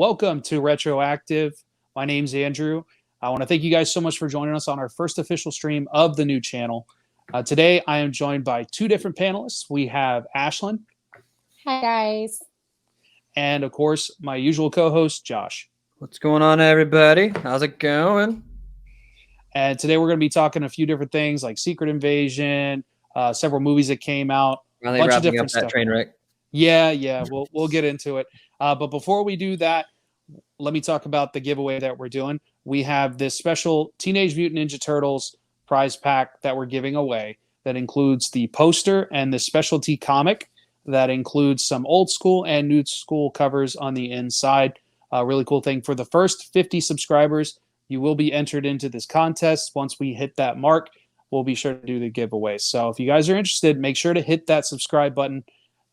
Welcome to Retroactive. My name's Andrew. I want to thank you guys so much for joining us on our first official stream of the new channel. Today, I am joined by two different panelists. We have Ashlyn. Hi, guys. And, of course, my usual co-host, Josh. What's going on, everybody? How's it going? And today we're going to be talking a few different things like Secret Invasion, several movies that came out, a bunch of different stuff. Train wreck. Yeah, we'll get into it. But before we do that, let me talk about the giveaway that we're doing. We have this special Teenage Mutant Ninja Turtles prize pack that we're giving away that includes the poster and the specialty comic that includes some old school and new school covers on the inside. A really cool thing. For the first 50 subscribers, you will be entered into this contest. Once we hit that mark, we'll be sure to do the giveaway. So if you guys are interested, make sure to hit that subscribe button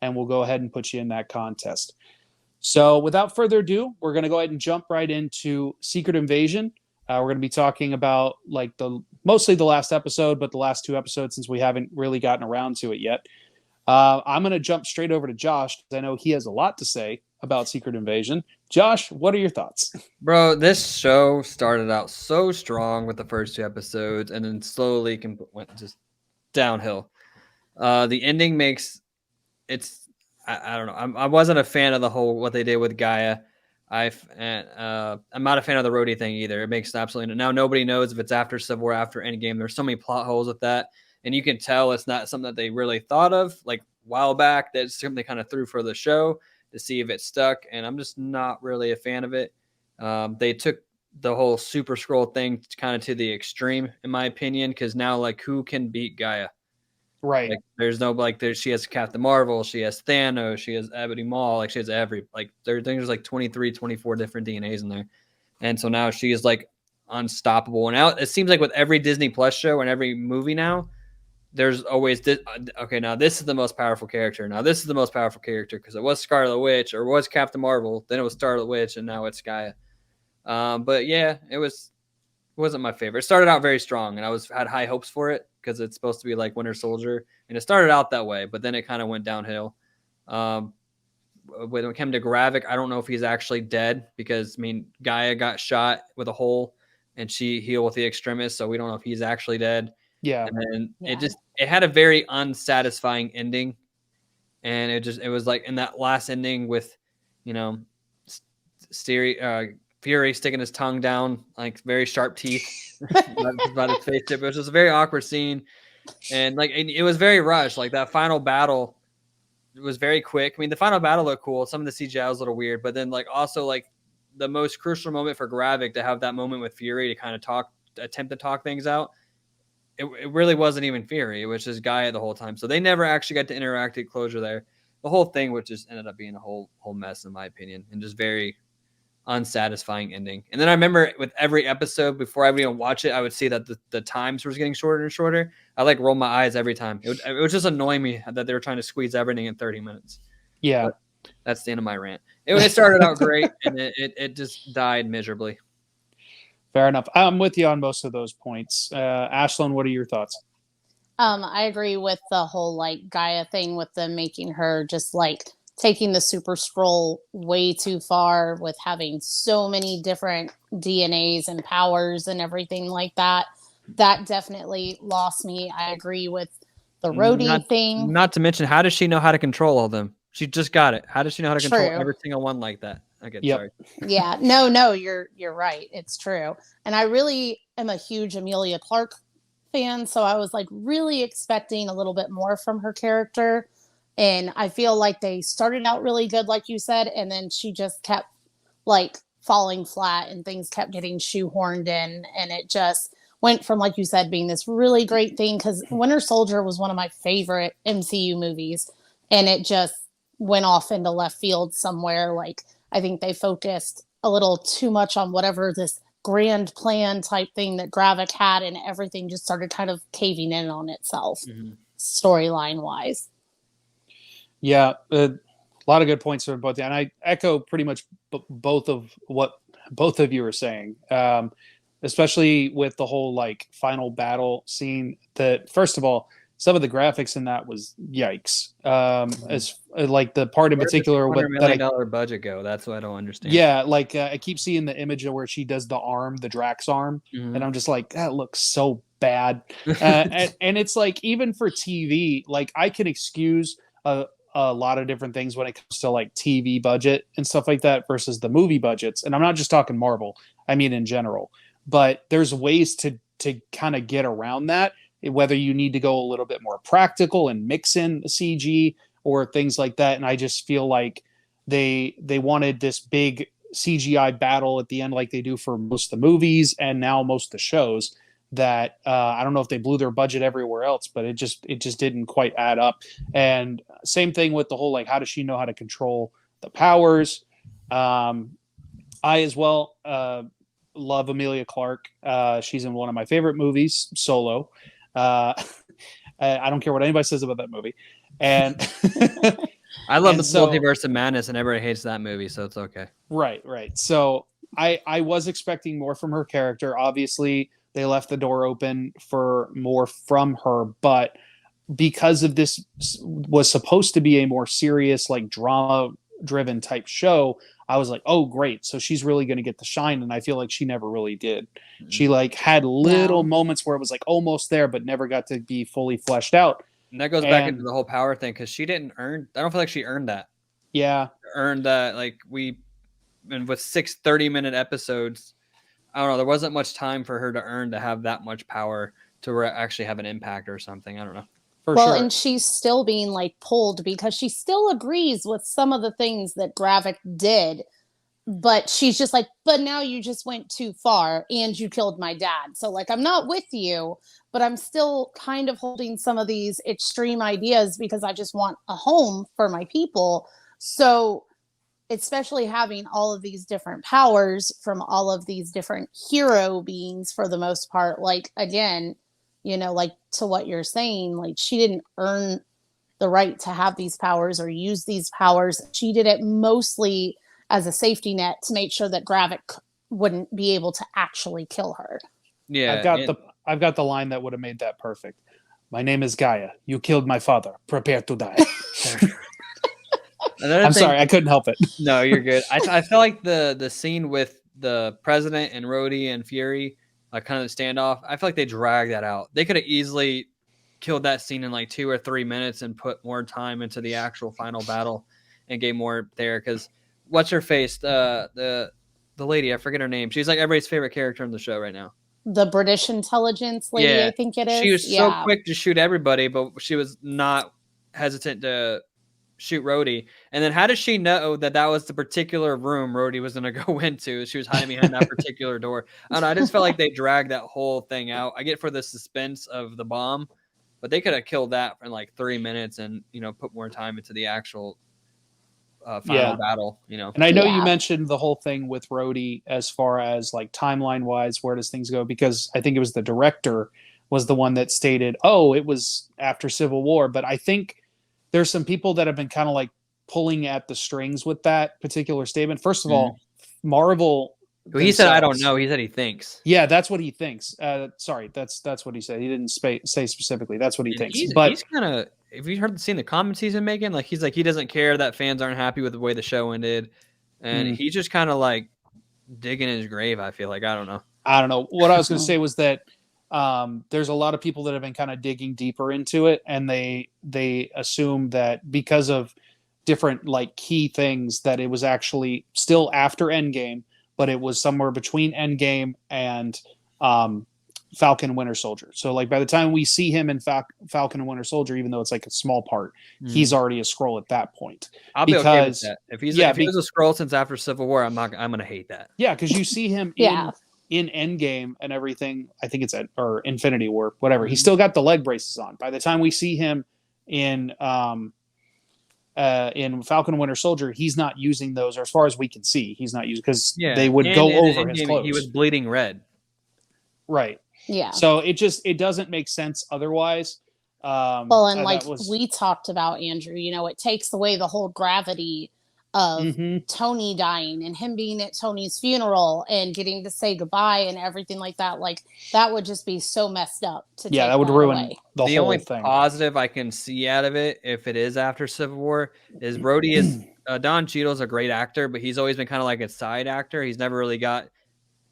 and we'll go ahead and put you in that contest. So without further ado, we're going to go ahead and jump right into Secret Invasion. We're going to be talking about mostly the last episode, but the last two episodes since we haven't really gotten around to it yet. I'm going to jump straight over to Josh because I know he has a lot to say about Secret Invasion. Josh, what are your thoughts? Bro, this show started out so strong with the first two episodes and then slowly went just downhill. The ending makes it's I don't know. I wasn't a fan of the whole what they did with Gaia. I'm not a fan of the Rhodey thing either. It makes absolutely now nobody knows if it's after Civil War, after Endgame. There's so many plot holes with that, and you can tell it's not something that they really thought of like a while back. That's something they kind of threw for the show to see if it stuck, and I'm just not really a fan of it. They took the whole Super Skrull thing kind of to the extreme, in my opinion, because now who can beat Gaia? Right. There's no she has Captain Marvel, she has Thanos, she has Ebony Maw, she has there's 23, 24 different DNAs in there. And so now she is unstoppable. And now it seems like with every Disney Plus show and every movie now, there's always this, okay, now this is the most powerful character. Now this is the most powerful character because it was Scarlet Witch or was Captain Marvel, then it was Scarlet Witch, and now it's Gaia. But yeah, wasn't my favorite. It started out very strong, and I had high hopes for it because it's supposed to be like Winter Soldier, and it started out that way, but then it kind of went downhill. When it came to Gravik, I don't know if he's actually dead because Gaia got shot with a hole, and she healed with the Extremis, so we don't know if he's actually dead. Yeah, and it had a very unsatisfying ending, and it was like in that last ending with, Fury sticking his tongue down, very sharp teeth about his face tip. It was just a very awkward scene. And it was very rushed. That final battle was very quick. The final battle looked cool. Some of the CGI was a little weird, but then also the most crucial moment for Gravik to have that moment with Fury to kind of attempt to talk things out. It really wasn't even Fury. It was just Gaia the whole time. So they never actually got to interact at closure there. The whole thing would just ended up being a whole mess in my opinion, and just very unsatisfying ending. And then I remember with every episode before I would even watch it, I would see that the times was getting shorter and shorter. I roll my eyes every time. It would just annoy me that they were trying to squeeze everything in 30 minutes. Yeah. But that's the end of my rant. It started out great and it just died miserably. Fair enough. I'm with you on most of those points. Ashlyn, what are your thoughts? I agree with the whole Gaia thing with them making her just taking the Super Skrull way too far with having so many different DNAs and powers and everything like that. That definitely lost me. I agree with the Rhodey thing. Not to mention, how does she know how to control all of them? She just got it. How does she know how to control every single one like that? Okay, sorry. Yeah, no, you're right. It's true. And I really am a huge Emilia Clarke fan, so I was really expecting a little bit more from her character. And I feel like they started out really good, like you said, and then she just kept falling flat and things kept getting shoehorned in. And it just went from, like you said, being this really great thing, because Winter Soldier was one of my favorite MCU movies. And it just went off into left field somewhere. I think they focused a little too much on whatever this grand plan type thing that Gravik had, and everything just started kind of caving in on itself, storyline wise. Yeah, a lot of good points from both. And I echo pretty much both of what both of you are saying, especially with the whole final battle scene. That, first of all, some of the graphics in that was yikes. As like the part in particular $100 million budget go? That's what I don't understand. Yeah, like I keep seeing the image of where she does the arm, the Drax arm, and I'm just like, that looks so bad. And it's like, even for TV, like I can excuse a lot of different things when it comes to like TV budget and stuff like that versus the movie budgets. And I'm not just talking Marvel, I mean in general. But there's ways to kind of get around that, whether you need to go a little bit more practical and mix in CG or things like that. And I just feel like they wanted this big CGI battle at the end, like they do for most of the movies and now most of the shows, that I don't know if they blew their budget everywhere else, but it just didn't quite add up. And same thing with the whole, like, how does she know how to control the powers? I as well love Emilia Clarke. She's in one of my favorite movies, Solo. I don't care what anybody says about that movie. And I love the Multiverse of Madness, and everybody hates that movie, so it's okay. Right. So I was expecting more from her character. Obviously, they left the door open for more from her, but because of this was supposed to be a more serious, like drama-driven type show, I was like, oh, great. So she's really going to get the shine, and I feel like she never really did. She like had little moments where it was like almost there, but never got to be fully fleshed out. And that goes back into the whole power thing, because she didn't earn. I don't feel like she earned that. Yeah, earned that. Like and with 6 30-minute episodes, I don't know. There wasn't much time for her to earn to have that much power to actually have an impact or something. I don't know. For sure. And she's still being like pulled because she still agrees with some of the things that Gravik did, but she's just like, but now you just went too far and you killed my dad. So like, I'm not with you, but I'm still kind of holding some of these extreme ideas because I just want a home for my people. So especially having all of these different powers from all of these different hero beings for the most part, like, again, you know, like to what you're saying, like she didn't earn the right to have these powers or use these powers. She did it mostly as a safety net to make sure that Gravik wouldn't be able to actually kill her. Yeah. I've got the line that would have made that perfect. My name is Gaia. You killed my father. Prepare to die. Sorry, I couldn't help it. No, you're good. I feel like the scene with the president and Rhodey and Fury, kind of the standoff, I feel like they dragged that out. They could have easily killed that scene in like 2 or 3 minutes and put more time into the actual final battle and gave more there. Because what's her face? The lady, I forget her name. She's like everybody's favorite character in the show right now. The British intelligence lady, yeah. I think it is. She was so quick to shoot everybody, but she was not hesitant to shoot Rhodey. And then how does she know that was the particular room Rhodey was going to go into? She was hiding behind that particular door. I don't know. I just felt like they dragged that whole thing out. I get for the suspense of the bomb, but they could have killed that in like 3 minutes and, put more time into the actual final battle, And I know you mentioned the whole thing with Rhodey as far as like timeline wise, where does things go? Because I think it was the director was the one that stated, oh, it was after Civil War. But I think there's some people that have been kind of like pulling at the strings with that particular statement. First of all, Marvel. Well, he said, I don't know. He said he thinks. Yeah, that's what he thinks. Sorry, that's what he said. He didn't say specifically. That's what he thinks. He's kind of. Have you seen the comments he's been making? Like he's like he doesn't care that fans aren't happy with the way the show ended, and he's just kind of like digging his grave. I feel like I don't know. What I was going to say was that there's a lot of people that have been kind of digging deeper into it, and they assume that because of different like key things that it was actually still after Endgame, but it was somewhere between Endgame and Falcon and Winter Soldier. So like by the time we see him in Falcon and Winter Soldier, even though it's like a small part, he's already a Skrull at that point. I'll be okay with that. If he was a Skrull since after Civil War, I'm gonna hate that. Yeah, because you see him in Endgame and everything. I think it's or Infinity War, whatever. He's still got the leg braces on. By the time we see him in Falcon and Winter Soldier, he's not using those, or as far as we can see, he's not using, because they would go over his clothes. He was bleeding red. Right. Yeah. So it doesn't make sense otherwise. Well, and like we talked about, Andrew, it takes away the whole gravity of Mm-hmm. Tony dying and him being at Tony's funeral and getting to say goodbye and everything like that. Like, that would just be so messed up to Yeah, take that would that ruin away. the The whole only thing. positive I can see out of it, if it is after Civil War, is Rhodey is Don Cheadle's a great actor, but he's always been kind of like a side actor. He's never really got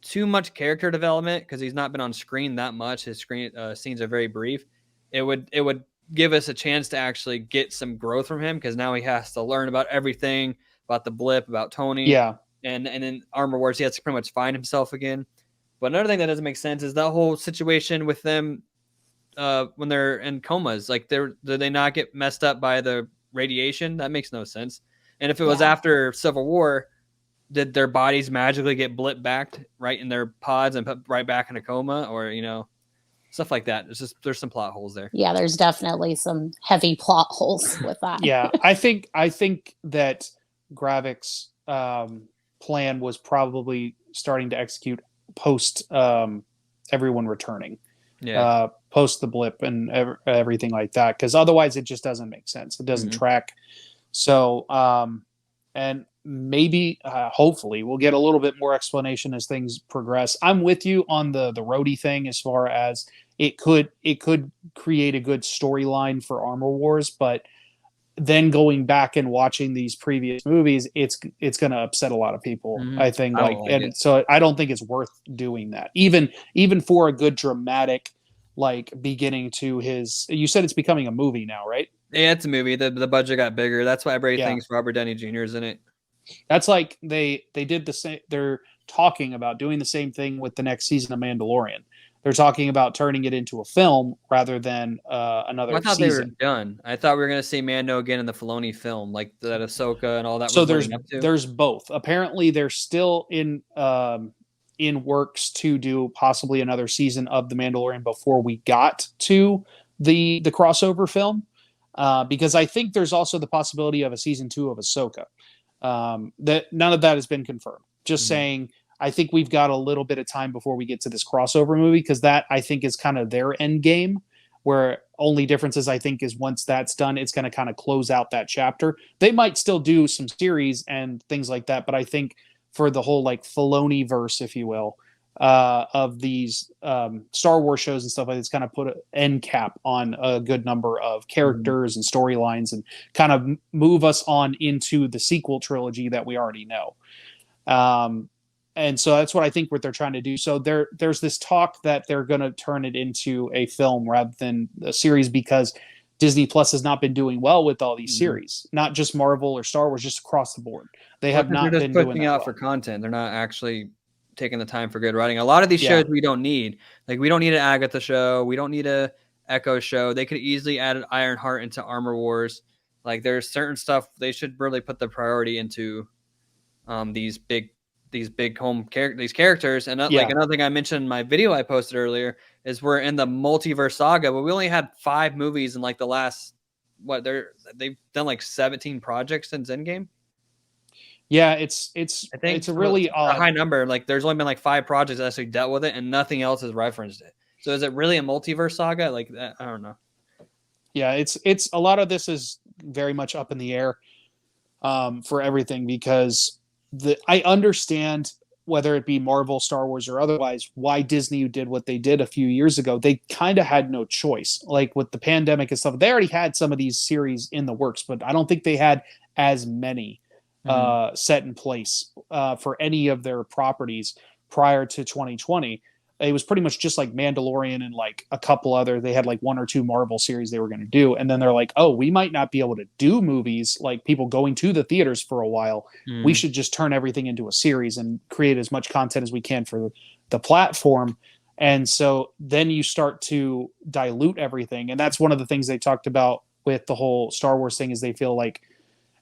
too much character development because he's not been on screen that much. His screen scenes are very brief. It would give us a chance to actually get some growth from him because now he has to learn about everything, about the blip, about Tony. Yeah. And in Armor Wars, he has to pretty much find himself again. But another thing that doesn't make sense is that whole situation with them when they're in comas. Like, do they not get messed up by the radiation? That makes no sense. And if it was after Civil War, did their bodies magically get blipped back right in their pods and put right back in a coma, or stuff like that? There's some plot holes there. Yeah, there's definitely some heavy plot holes with that. Yeah, I think that Gravik's plan was probably starting to execute post everyone returning. Yeah. Post the blip and everything like that, because otherwise it just doesn't make sense. It doesn't track. So and maybe hopefully we'll get a little bit more explanation as things progress. I'm with you on the Rhodey thing as far as it could create a good storyline for Armor Wars, but then going back and watching these previous movies, it's going to upset a lot of people. I think so I don't think it's worth doing that. Even for a good dramatic like beginning to his. You said it's becoming a movie now, right? Yeah, it's a movie. The budget got bigger. That's why everybody thinks Robert Downey Jr. is in it. That's like they did the same. They're talking about doing the same thing with the next season of Mandalorian. They're talking about turning it into a film rather than another I thought season. they were done. I thought we were going to see Mando again in the Filoni film, like that Ahsoka and all that. So there's both. Apparently, they're still in works to do possibly another season of The Mandalorian before we got to the crossover film, because I think there's also the possibility of a season 2 of Ahsoka. That none of that has been confirmed. Just saying, I think we've got a little bit of time before we get to this crossover movie, because that I think is kind of their end game. Where only difference is, I think, is once that's done, it's going to kind of close out that chapter. They might still do some series and things like that, but I think for the whole like Filoni verse, if you will, of these Star Wars shows and stuff like that, it's kind of put an end cap on a good number of characters and storylines and kind of move us on into the sequel trilogy that we already know. And so that's what I think what they're trying to do. So there's this talk that they're going to turn it into a film rather than a series, because Disney Plus has not been doing well with all these series, not just Marvel or Star Wars, just across the board. They have not been doing out for content. They're not actually taking the time for good writing. A lot of these shows we don't need. Like, we don't need an Agatha show. We don't need a Echo show. They could easily add an Ironheart into Armor Wars. Like, there's certain stuff they should really put the priority into these big these characters. And like another thing I mentioned in my video I posted earlier is we're in the multiverse saga, but we only had 5 movies in like the last they've done like 17 projects since Endgame. Yeah, I think it's a really a high number. Like, there's only been like 5 projects that actually dealt with it, and nothing else has referenced it. So is it really a multiverse saga? Like that? I don't know. Yeah, it's a lot of this is very much up in the air for everything, because I understand, whether it be Marvel, Star Wars, or otherwise, why Disney did what they did a few years ago. They kind of had no choice. Like with the pandemic and stuff, they already had some of these series in the works, but I don't think they had as many set in place for any of their properties prior to 2020. It was pretty much just like Mandalorian and like a couple other. They had like 1 or 2 Marvel series they were going to do, and then they're like, "Oh, we might not be able to do movies like people going to the theaters for a while. We should just turn everything into a series and create as much content as we can for the platform." And so then you start to dilute everything, and that's one of the things they talked about with the whole Star Wars thing. Is they feel like,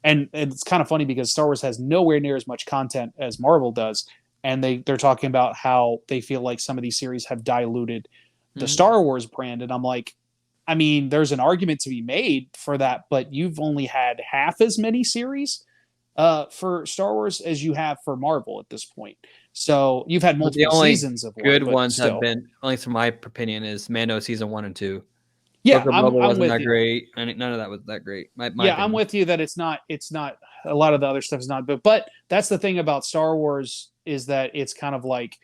and it's kind of funny because Star Wars has nowhere near as much content as Marvel does. And they're talking about how they feel like some of these series have diluted the Star Wars brand. And I'm like, I mean, there's an argument to be made for that, but you've only had half as many series for Star Wars as you have for Marvel at this point. So you've had multiple seasons of good ones have been, at least from my opinion, is Mando season 1 and 2. Yeah, I'm wasn't that great, and none of that was that great. I'm with you that it's not a lot of the other stuff is not. But that's the thing about Star Wars is that it's kind of like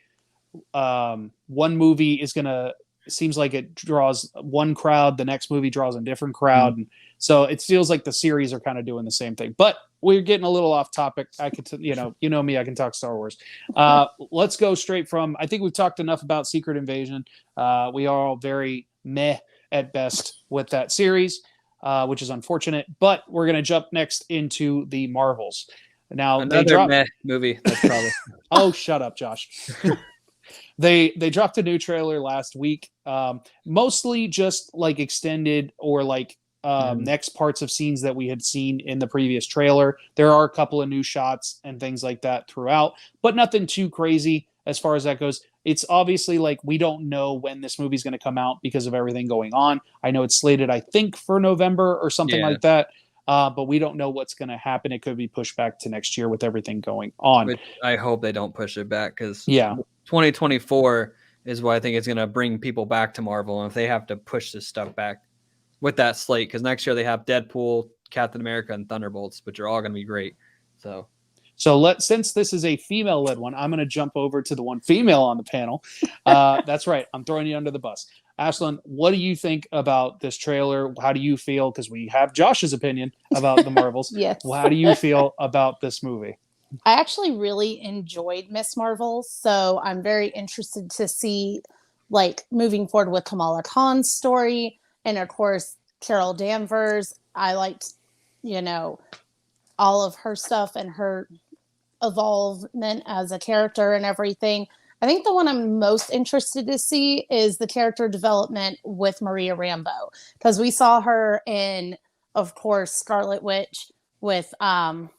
one movie is gonna seems like it draws one crowd, the next movie draws a different crowd, and so it feels like the series are kind of doing the same thing. But we're getting a little off topic. I could, you know me, I can talk Star Wars. Let's go straight from. I think we've talked enough about Secret Invasion. We are all very meh at best with that series, which is unfortunate. But we're gonna jump next into the Marvels. Now another meh movie. That's probably. Oh, shut up, Josh. They dropped a new trailer last week, mostly just like extended or like next parts of scenes that we had seen in the previous trailer. There are a couple of new shots and things like that throughout, but nothing too crazy as far as that goes. It's obviously like we don't know when this movie's going to come out because of everything going on. I know it's slated, I think, for November or something like that. But we don't know what's going to happen. It could be pushed back to next year with everything going on. Which I hope they don't push it back because 2024 is what I think is going to bring people back to Marvel. And if they have to push this stuff back with that slate, because next year they have Deadpool, Captain America, and Thunderbolts, which are all going to be great. So since this is a female-led one, I'm going to jump over to the one female on the panel. That's right. I'm throwing you under the bus. Ashlyn, what do you think about this trailer? How do you feel? Because we have Josh's opinion about the Marvels. Yes. Well, how do you feel about this movie? I actually really enjoyed Miss Marvel, so I'm very interested to see, like, moving forward with Kamala Khan's story, and of course Carol Danvers. I liked, all of her stuff and her evolvement as a character and everything. I think the one I'm most interested to see is the character development with Maria Rambeau, because we saw her in, of course, Scarlet Witch with WandaVision.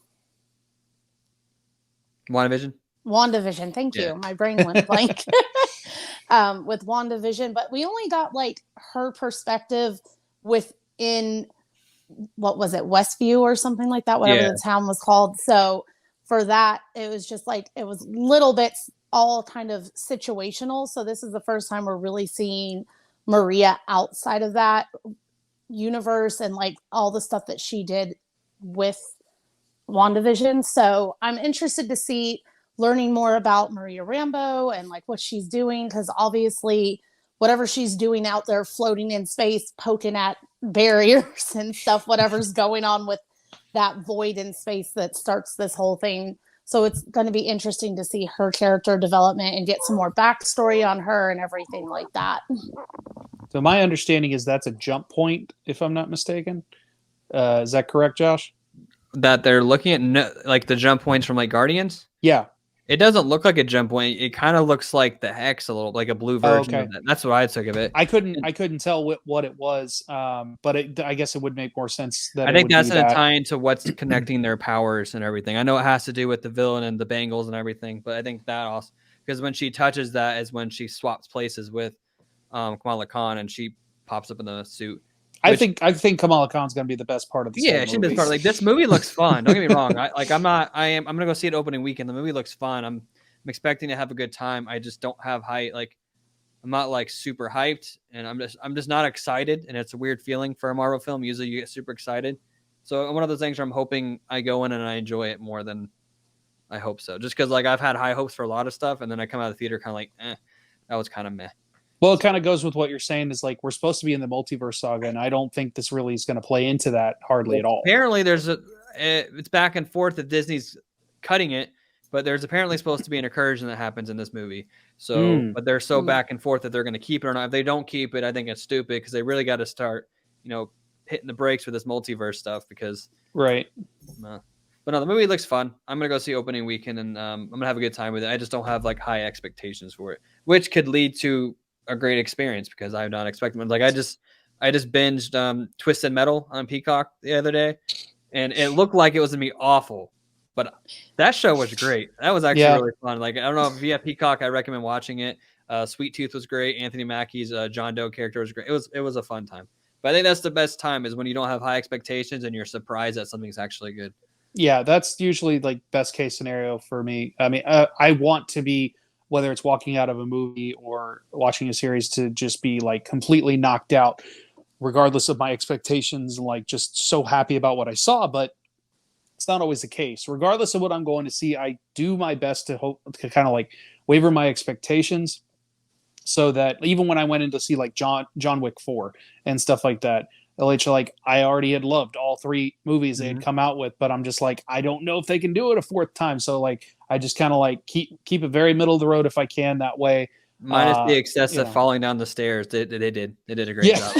Thank you. My brain went blank. With WandaVision, but we only got like her perspective within, what was it, Westview or something like that, whatever the town was called. So for that, it was just like, it was little bits all kind of situational. So this is the first time we're really seeing Maria outside of that universe and like all the stuff that she did with WandaVision. So I'm interested to see learning more about Maria Rambeau and like what she's doing, because obviously whatever she's doing out there floating in space, poking at barriers and stuff, whatever's going on with that void in space that starts this whole thing. So it's going to be interesting to see her character development and get some more backstory on her and everything like that. So my understanding is that's a jump point, if I'm not mistaken. Is that correct, Josh? That they're looking at like the jump points from like Guardians? Yeah. It doesn't look like a jump point. It kind of looks like the Hex a little, like a blue version of that. That's what I took of it. I couldn't tell what it was, but I guess it would make more sense. I think that's going to tie into what's connecting their powers and everything. I know it has to do with the villain and the bangles and everything, but I think that also, because when she touches that is when she swaps places with Kamala Khan and she pops up in the suit. I think Kamala Khan's going to be the best part of the she's the best part. Like, this movie looks fun. Don't get me wrong. I'm going to go see it opening weekend. The movie looks fun. I'm expecting to have a good time. I just don't have I'm not like super hyped, and I'm just not excited. And it's a weird feeling for a Marvel film. Usually you get super excited. So one of those things where I'm hoping I go in and I enjoy it more than I hope so. Just because like I've had high hopes for a lot of stuff, and then I come out of the theater kind of like, that was kind of meh. Well, it kind of goes with what you're saying is like we're supposed to be in the multiverse saga, and I don't think this really is going to play into that hardly at all. Apparently, it's back and forth that Disney's cutting it, but there's apparently supposed to be an incursion that happens in this movie. So, but they're so back and forth that they're going to keep it or not. If they don't keep it, I think it's stupid because they really got to start, hitting the brakes with this multiverse stuff because. Right. But no, the movie looks fun. I'm going to go see opening weekend, and I'm going to have a good time with it. I just don't have like high expectations for it, which could lead to a great experience because I'm not expecting it. Like I just binged Twisted Metal on Peacock the other day, and it looked like it was gonna be awful, but that show was great. That was actually really fun. Like I don't know if you have Peacock, I recommend watching it. Sweet Tooth was great. Anthony Mackie's John Doe character was great. It was a fun time. But I think that's the best time is when you don't have high expectations and you're surprised that something's actually good. Yeah, that's usually like best case scenario for me. I mean, I want to be, whether it's walking out of a movie or watching a series, to just be like completely knocked out, regardless of my expectations, and like just so happy about what I saw. But it's not always the case. Regardless of what I'm going to see, I do my best to hope to kind of like waver my expectations, so that even when I went in to see like John Wick 4 and stuff like that, like I already had loved all 3 movies they had come out with, but I'm just like, I don't know if they can do it a 4th time. So like I just kind of like keep it very middle of the road if I can, that way. Minus the excessive falling down the stairs. They did a great job.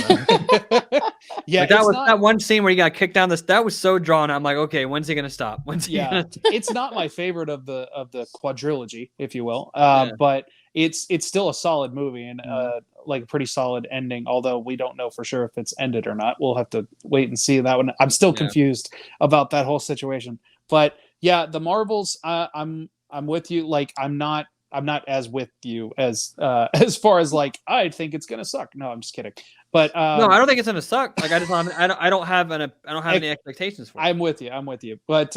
Yeah, like that one scene where he got kicked down that was so drawn. I'm like, okay, when's he gonna stop? It's not my favorite of the quadrilogy, if you will. But it's still a solid movie, and like a pretty solid ending, although we don't know for sure if it's ended or not. We'll have to wait and see that one. I'm still confused about that whole situation. But yeah, the Marvels, I'm with you. Like I'm not as with you as far as like I think it's gonna suck. No, I'm just kidding. But no, I don't think it's gonna suck. Like I don't have any expectations for it. I'm with you. But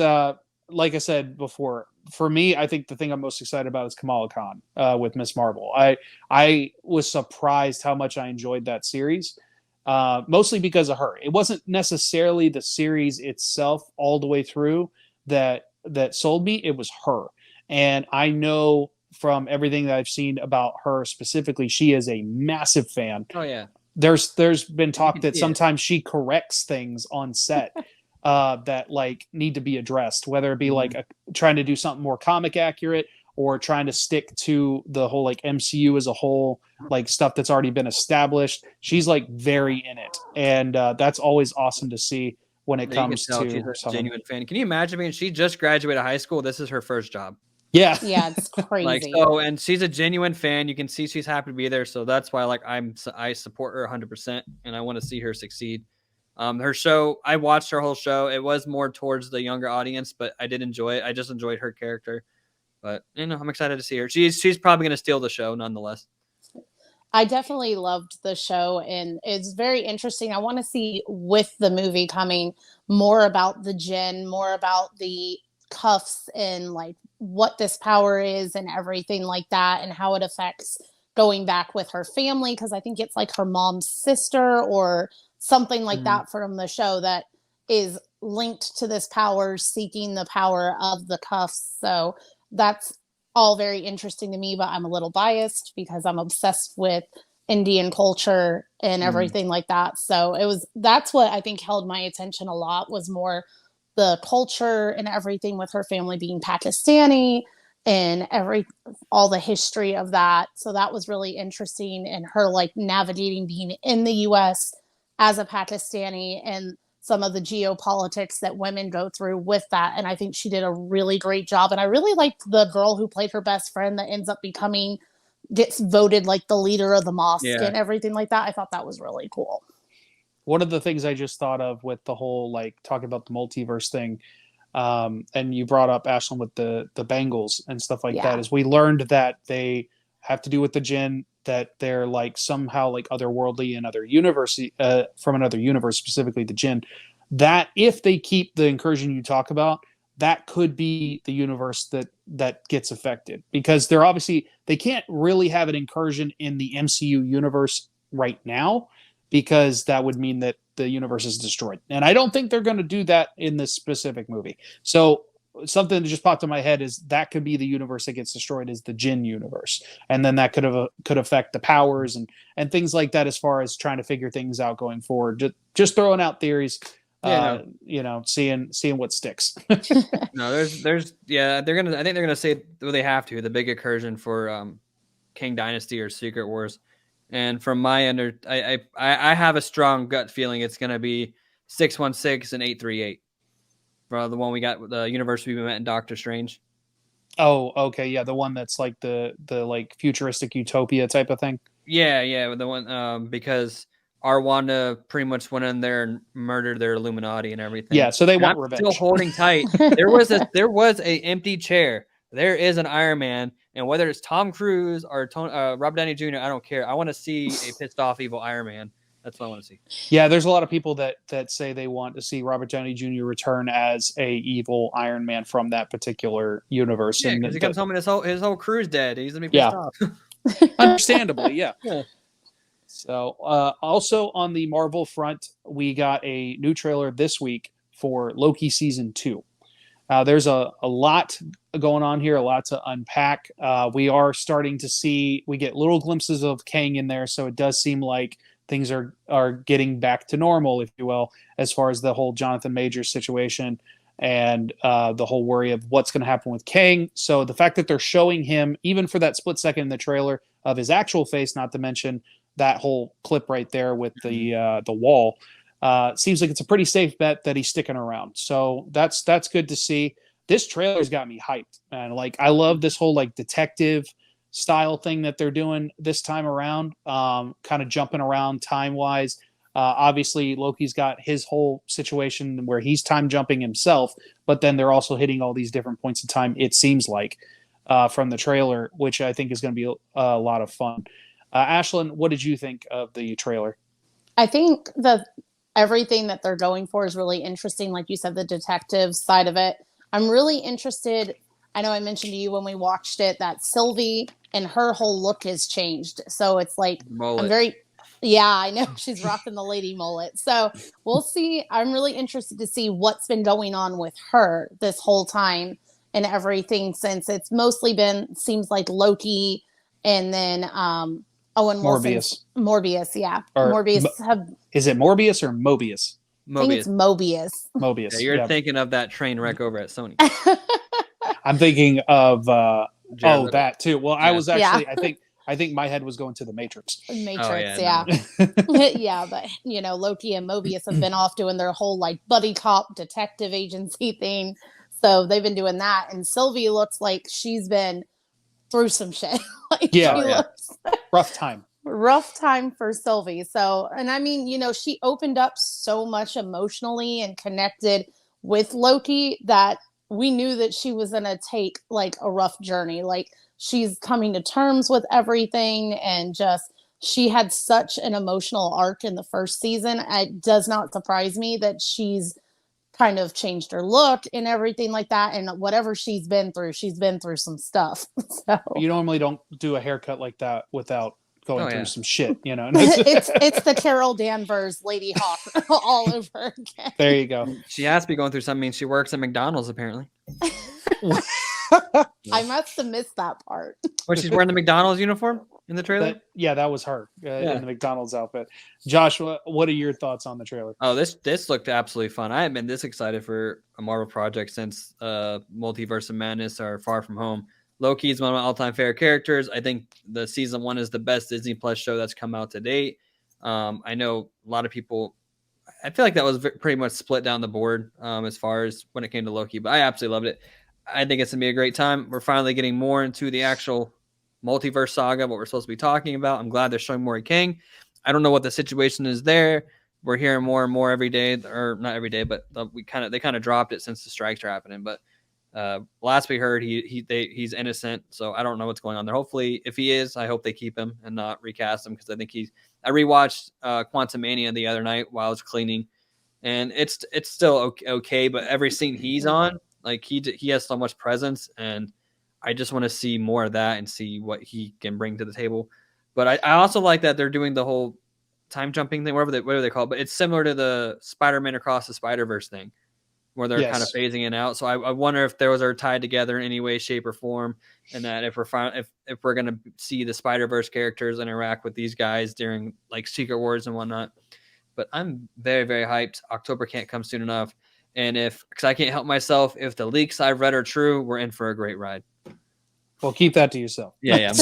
like I said before, for me, I think the thing I'm most excited about is Kamala Khan with Miss Marvel. I was surprised how much I enjoyed that series, mostly because of her. It wasn't necessarily the series itself all the way through that sold me. It was her, and I know from everything that I've seen about her specifically, she is a massive fan. Oh yeah. There's been talk that sometimes she corrects things on set that like need to be addressed, whether it be like trying to do something more comic accurate or trying to stick to the whole like MCU as a whole, like stuff that's already been established. She's like very in it, and that's always awesome to see when it comes to she's a genuine fan. Can you imagine? I mean, she just graduated high school. This is her first job. Yeah, it's crazy. Like and she's a genuine fan. You can see she's happy to be there. So that's why like I support her 100%, and I want to see her succeed. Her show, I watched her whole show. It was more towards the younger audience, but I did enjoy it. I just enjoyed her character. But I'm excited to see her. She's probably going to steal the show nonetheless. I definitely loved the show, and it's very interesting. I want to see with the movie coming more about the Jinn, more about the cuffs and like what this power is and everything like that, and how it affects going back with her family, because I think it's like her mom's sister or something like that from the show that is linked to this power, seeking the power of the cuffs. So that's all very interesting to me, but I'm a little biased because I'm obsessed with Indian culture and everything like that. So that's what I think held my attention a lot, was more the culture and everything, with her family being Pakistani and all the history of that. So that was really interesting, and her like navigating being in the US as a Pakistani and some of the geopolitics that women go through with that. And I think she did a really great job. And I really liked the girl who played her best friend that ends up gets voted like the leader of the mosque and everything like that. I thought that was really cool. One of the things I just thought of with the whole like talking about the multiverse thing, and you brought up Ashlyn with the Bengals and stuff like that, is we learned that they have to do with the Jinn, that they're like somehow like otherworldly, another universe, from another universe, specifically the Jinn. That if they keep the incursion you talk about, that could be the universe that gets affected, because they can't really have an incursion in the MCU universe right now, because that would mean that the universe is destroyed. And I don't think they're going to do that in this specific movie. So something that just popped in my head is that could be the universe that gets destroyed, is the Jinn universe. And then that could affect the powers and things like that, as far as trying to figure things out going forward. Just throwing out theories, seeing what sticks. No, I think they're going to say they have to, the big incursion for King Dynasty or Secret Wars. And from my end, I have a strong gut feeling it's going to be 616 and 838. For the one we got, the universe we met in Doctor Strange. Oh, okay, yeah, the one that's like the like futuristic utopia type of thing. Yeah, the one because Arwanda pretty much went in there and murdered their Illuminati and everything. Yeah, so they want revenge. Still holding tight. There was a empty chair. There is an Iron Man, and whether it's Tom Cruise or Robert Downey Jr., I don't care. I want to see a pissed off evil Iron Man. That's what I want to see. Yeah, there's a lot of people that say they want to see Robert Downey Jr. return as a evil Iron Man from that particular universe. Yeah, because he comes home and his whole crew's dead. He's gonna be pissed off. Understandably, yeah. So, also on the Marvel front, we got a new trailer this week for Loki season 2. There's a lot going on here, a lot to unpack. We are starting to see, we get little glimpses of Kang in there, so it does seem like things are getting back to normal, if you will, as far as the whole Jonathan Majors situation and the whole worry of what's going to happen with Kang. So the fact that they're showing him, even for that split second in the trailer, of his actual face, not to mention that whole clip right there with the wall, seems like it's a pretty safe bet that he's sticking around. So that's good to see. This trailer's got me hyped, man. Like, I love this whole like detective style thing that they're doing this time around, kind of jumping around time wise. Obviously, Loki's got his whole situation where he's time jumping himself, but then they're also hitting all these different points in time, it seems like, from the trailer, which I think is going to be a lot of fun. Ashlyn, what did you think of the trailer? I think everything that they're going for is really interesting. Like you said, the detective side of it. I'm really interested. I know I mentioned to you when we watched it that Sylvie and her whole look has changed. So it's like, I know she's rocking the lady mullet. So we'll see. I'm really interested to see what's been going on with her this whole time and everything, since it's mostly been, seems like Loki and then Owen Wilson's Morbius, yeah. Is it Morbius or Mobius? I think it's Mobius. Mobius. Yeah, you're thinking of that train wreck over at Sony. I'm thinking of that too. Well, I was actually I think my head was going to the Matrix. Yeah. Yeah, but Loki and Mobius have been off doing their whole like buddy cop detective agency thing. So they've been doing that, and Sylvie looks like she's been through some shit. Rough time for Sylvie. So, and I mean, she opened up so much emotionally and connected with Loki that we knew that she was going to take like a rough journey. Like, she's coming to terms with everything, and just, she had such an emotional arc in the first season. It does not surprise me that she's kind of changed her look and everything like that. And whatever she's been through some stuff. So you normally don't do a haircut like that without going through some shit, it's the Carol Danvers Lady Hawk all over again. There you go. She has to be going through something. She works at McDonald's apparently. I must have missed that part. Where she's wearing the McDonald's uniform in the trailer? That was her in the McDonald's outfit. Josh, what are your thoughts on the trailer? Oh, this looked absolutely fun. I haven't been this excited for a Marvel project since Multiverse of Madness or Far From Home. Loki is one of my all-time favorite characters. I think the season 1 is the best Disney Plus show that's come out to date. I know a lot of people, I feel like that was pretty much split down the board as far as when it came to Loki, but I absolutely loved it. I think it's going to be a great time. We're finally getting more into the actual multiverse saga, what we're supposed to be talking about. I'm glad they're showing more of Kang. I don't know what the situation is there. We're hearing more and more every day, or not every day, but they kind of dropped it since the strikes are happening. But last we heard, he's innocent, so I don't know what's going on there. Hopefully, if he is, I hope they keep him and not recast him, because I think I rewatched Quantumania the other night while I was cleaning, and it's still okay, but every scene he's on, like he has so much presence, and I just want to see more of that and see what he can bring to the table. But I also like that they're doing the whole time jumping thing, whatever they call it. But it's similar to the Spider-Man Across the Spider-Verse thing, where they're kind of phasing it out. So I wonder if those are tied together in any way, shape, or form, and that if we're going to see the Spider-Verse characters interact with these guys during like Secret Wars and whatnot. But I'm very, very hyped. October can't come soon enough. And because I can't help myself, if the leaks I've read are true, we're in for a great ride. Well, keep that to yourself. Yeah.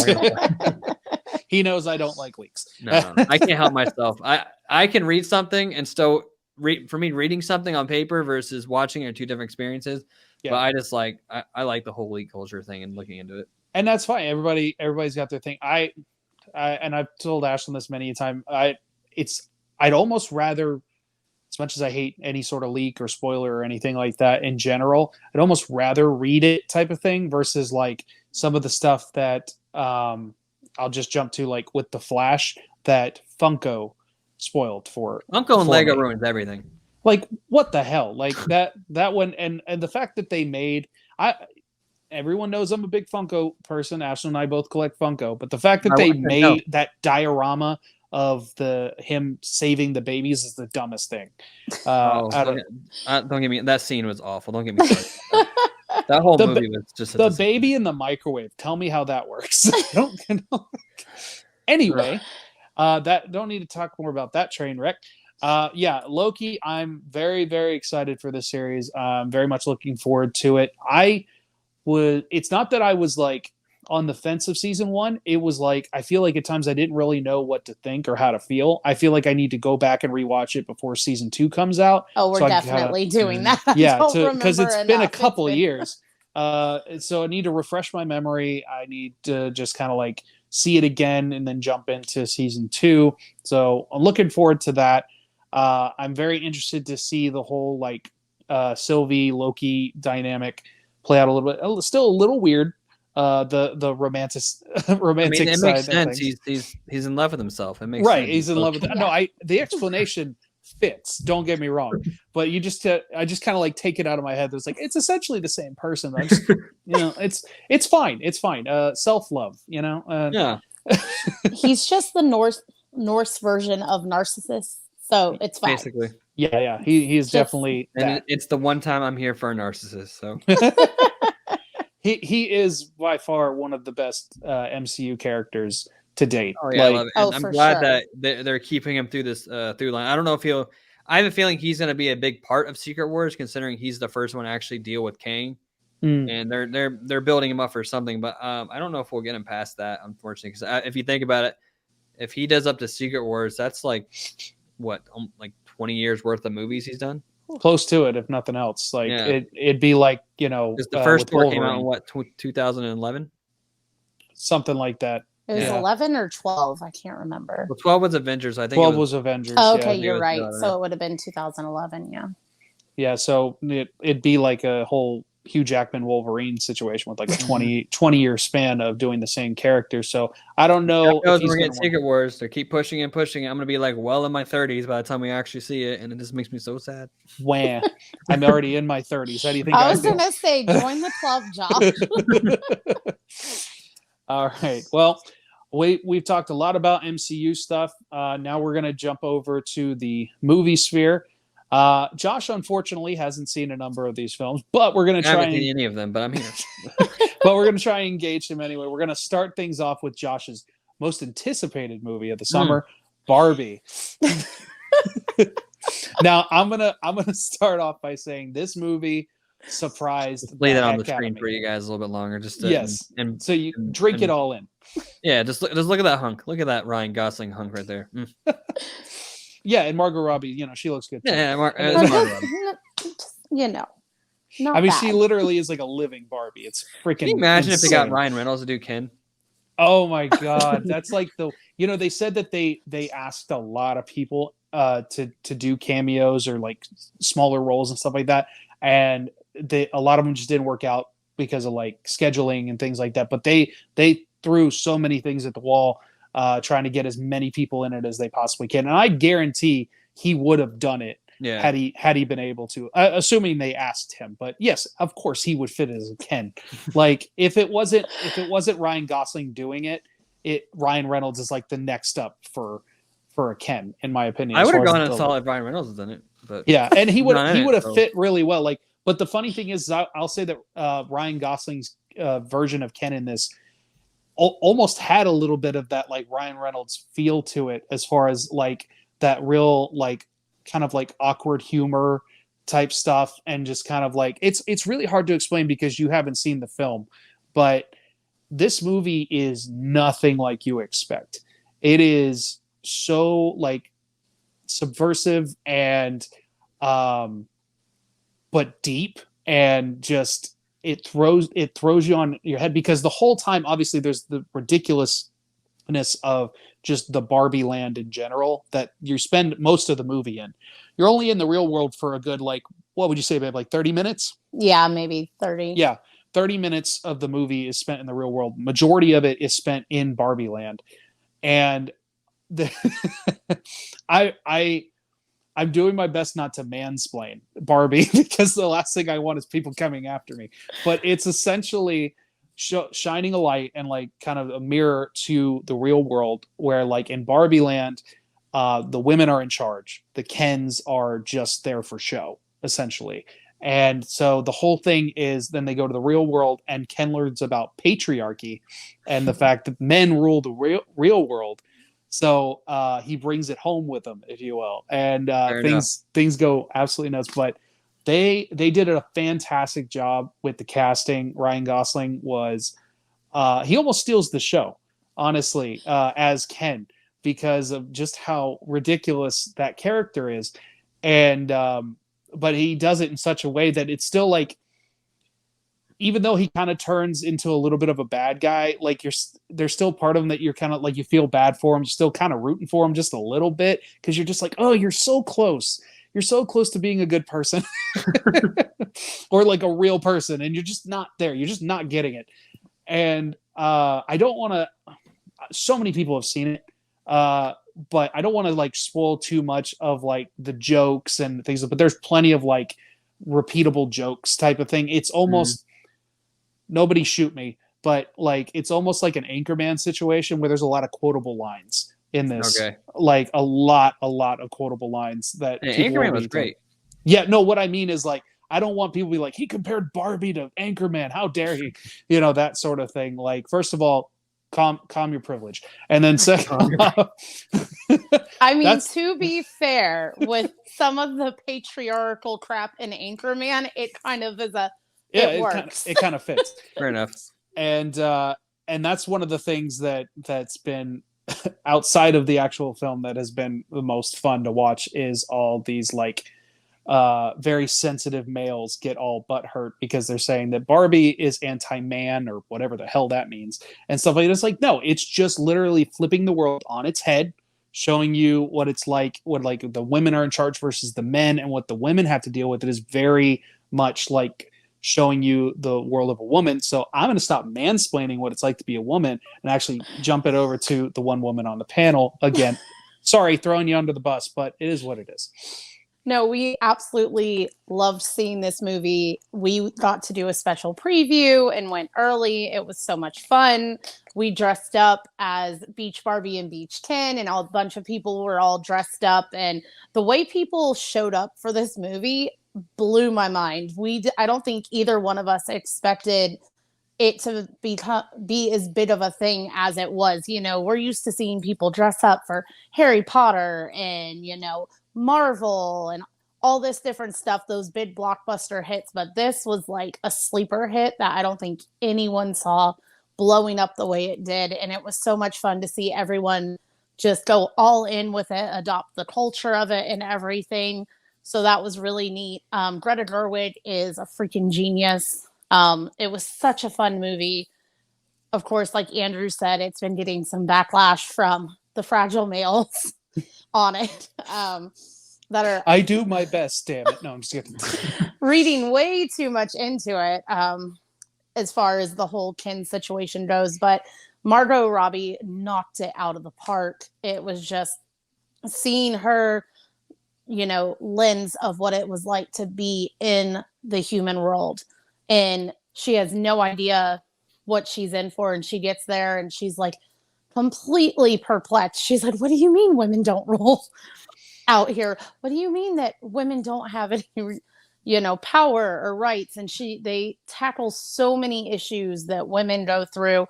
He knows I don't like leaks. No, I can't help myself. I can read something and still for me, reading something on paper versus watching are two different experiences. Yeah. But I just I like the whole leak culture thing and looking into it. And that's fine. Everybody's got their thing. And I've told Ashlyn this many a time. I'd almost rather, as much as I hate any sort of leak or spoiler or anything like that in general, I'd almost rather read it type of thing versus like some of the stuff that I'll just jump to, like with the Flash that Funko spoiled for. Funko and Lego ruins everything. Like, what the hell? Like that one, and the fact that they made, everyone knows I'm a big Funko person. Ashley and I both collect Funko, but the fact that they made that diorama of him saving the babies is the dumbest thing. Don't get me. That scene was awful. Don't get me started. That whole The movie was just the baby in the microwave. Tell me how that works. I don't know. Anyway, that don't need to talk more about that train wreck. Yeah, Loki. I'm very, very excited for this series. Very much looking forward to it. It's not that I was like on the fence of season 1. It was like I feel like at times I didn't really know what to think or how to feel. I feel like I need to go back and rewatch it before season 2 comes out. Oh, we're definitely doing that. Yeah, because it's been a couple of years. So I need to refresh my memory. I need to just kind of like see it again and then jump into season 2. So I'm looking forward to that. I'm very interested to see the whole like Sylvie Loki dynamic play out a little bit. Still a little weird. The romantic I mean, it side makes sense. He's in love with himself. It makes sense. He's in love with that. No, the explanation fits. Don't get me wrong, but I just kind of like take it out of my head. It's like it's essentially the same person. I just, it's fine. It's fine. Self-love. Yeah. He's just the Norse version of narcissist, so it's fine. Basically. Yeah. He's definitely. And it's the one time I'm here for a narcissist. So. He is by far one of the best MCU characters to date. Oh, yeah, I love it. And I'm glad sure. that they're keeping him through this through line. I don't know if I have a feeling he's going to be a big part of Secret Wars, considering he's the first one to actually deal with Kang, and they're building him up for something. But I don't know if we'll get him past that, unfortunately. Because if you think about it, if he does up to Secret Wars, that's like what, like 20 years worth of movies he's done. Close to it, if nothing else. Like it'd be like the first Thor came out in what 2011, something like that. It was 11 or 12. I can't remember. Well, 12 was Avengers. I think 12 was Avengers. Oh, okay, you're right. So it would have been 2011. Yeah. Yeah. So it'd be like a whole Hugh Jackman Wolverine situation with like a 20 year span of doing the same character. So I don't know. If we're getting Secret Wars. They keep pushing and pushing. I'm gonna be like well in my 30s by the time we actually see it, and it just makes me so sad. Wham! I'm already in my 30s. How do you think I was gonna say join the club, Josh. All right. Well, we've talked a lot about MCU stuff. Now we're gonna jump over to the movie sphere. Josh, unfortunately, hasn't seen a number of these films, but we're going to try. I haven't seen any of them, but I'm here. But we're going to try and engage him anyway. We're going to start things off with Josh's most anticipated movie of the summer, Barbie. Now, I'm gonna start off by saying this movie surprised. Lay that on the screen for you guys a little bit longer, just to, yes. So you drink it all in. Yeah, just look at that hunk. Look at that Ryan Gosling hunk right there. Yeah, and Margot Robbie, she looks good too. Yeah, Margot Robbie. She literally is like a living Barbie. It's freaking. Can you imagine insane. if they got Ryan Reynolds to do Ken? Oh my god, that's like they said that they asked a lot of people to do cameos or like smaller roles and stuff like that, and a lot of them just didn't work out because of like scheduling and things like that. But they threw so many things at the wall. Trying to get as many people in it as they possibly can, and I guarantee he would have done it had he been able to, assuming they asked him. But yes, of course he would fit as a Ken. Like if it wasn't Ryan Gosling doing it, Ryan Reynolds is like the next up for a Ken, in my opinion. I would have gone and saw if Ryan Reynolds had done it, but yeah, and he would have fit really well. Like, but the funny thing is, I'll say that Ryan Gosling's version of Ken in this almost had a little bit of that like Ryan Reynolds feel to it, as far as like that real like kind of like awkward humor type stuff, and just kind of like it's really hard to explain because you haven't seen the film, but this movie is nothing like you expect. It is so like subversive and but deep, and just it throws you on your head, because the whole time, obviously, there's the ridiculousness of just the Barbie land in general that you spend most of the movie in. You're only in the real world for a good, like, what would you say, babe, like 30 minutes? Yeah, maybe 30. Yeah, 30 minutes of the movie is spent in the real world. Majority of it is spent in Barbie land. And I'm doing my best not to mansplain Barbie, because the last thing I want is people coming after me. But it's essentially shining a light and like kind of a mirror to the real world, where like in Barbie land, the women are in charge. The Kens are just there for show, essentially. And so the whole thing is then they go to the real world, and Ken learns about patriarchy and the fact that men rule the real world. So he brings it home with him, if you will, and things go absolutely nuts. But they did a fantastic job with the casting. Ryan Gosling was he almost steals the show, honestly, as Ken, because of just how ridiculous that character is. And but he does it in such a way that it's still like, even though he kind of turns into a little bit of a bad guy, like there's still part of him that you're kind of like, you feel bad for him, you're still kind of rooting for him just a little bit, because you're just like, oh, you're so close to being a good person or like a real person, and you're just not there, you're just not getting it. And I don't want to, so many people have seen it, but I don't want to like spoil too much of like the jokes and things, but there's plenty of like repeatable jokes type of thing. It's almost nobody shoot me, but like it's almost like an Anchorman situation where there's a lot of quotable lines in this. Okay. Like a lot of quotable lines that Anchorman was great. Yeah, no, what I mean is like, I don't want people to be like, he compared Barbie to Anchorman, how dare he? You know, that sort of thing. Like, first of all, calm your privilege. And then second, I mean, to be fair, with some of the patriarchal crap in Anchorman, it kind of is it works. It kind of fits. Fair enough. And that's one of the things that's been outside of the actual film that has been the most fun to watch, is all these like very sensitive males get all butthurt because they're saying that Barbie is anti-man or whatever the hell that means and stuff like that. It's like, no, it's just literally flipping the world on its head, showing you what it's like, what like the women are in charge versus the men, and what the women have to deal with. It is very much like showing you the world of a woman. So I'm going to stop mansplaining what it's like to be a woman and actually jump it over to the one woman on the panel again. Sorry, throwing you under the bus, but it is what it is. No, we absolutely loved seeing this movie. We got to do a special preview and went early. It was so much fun. We dressed up as Beach Barbie and Beach Ken, and a bunch of people were all dressed up. And the way people showed up for this movie blew my mind. I don't think either one of us expected it to be as big of a thing as it was. You know, we're used to seeing people dress up for Harry Potter and, you know, Marvel and all this different stuff, those big blockbuster hits, but this was like a sleeper hit that I don't think anyone saw blowing up the way it did. And it was so much fun to see everyone just go all in with it, adopt the culture of it and everything. So that was really neat. Greta Gerwig is a freaking genius. It was such a fun movie. Of course, like Andrew said, it's been getting some backlash from the fragile males on it, that are I do my best, damn it. No, I'm just kidding. reading way too much into it, as far as the whole Ken situation goes. But Margot Robbie knocked it out of the park. It was just seeing her, you know, lens of what it was like to be in the human world, and she has no idea what she's in for, and she gets there and she's like completely perplexed. She's like, what do you mean women don't rule out here? What do you mean that women don't have any, you know, power or rights? And they tackle so many issues that women go through.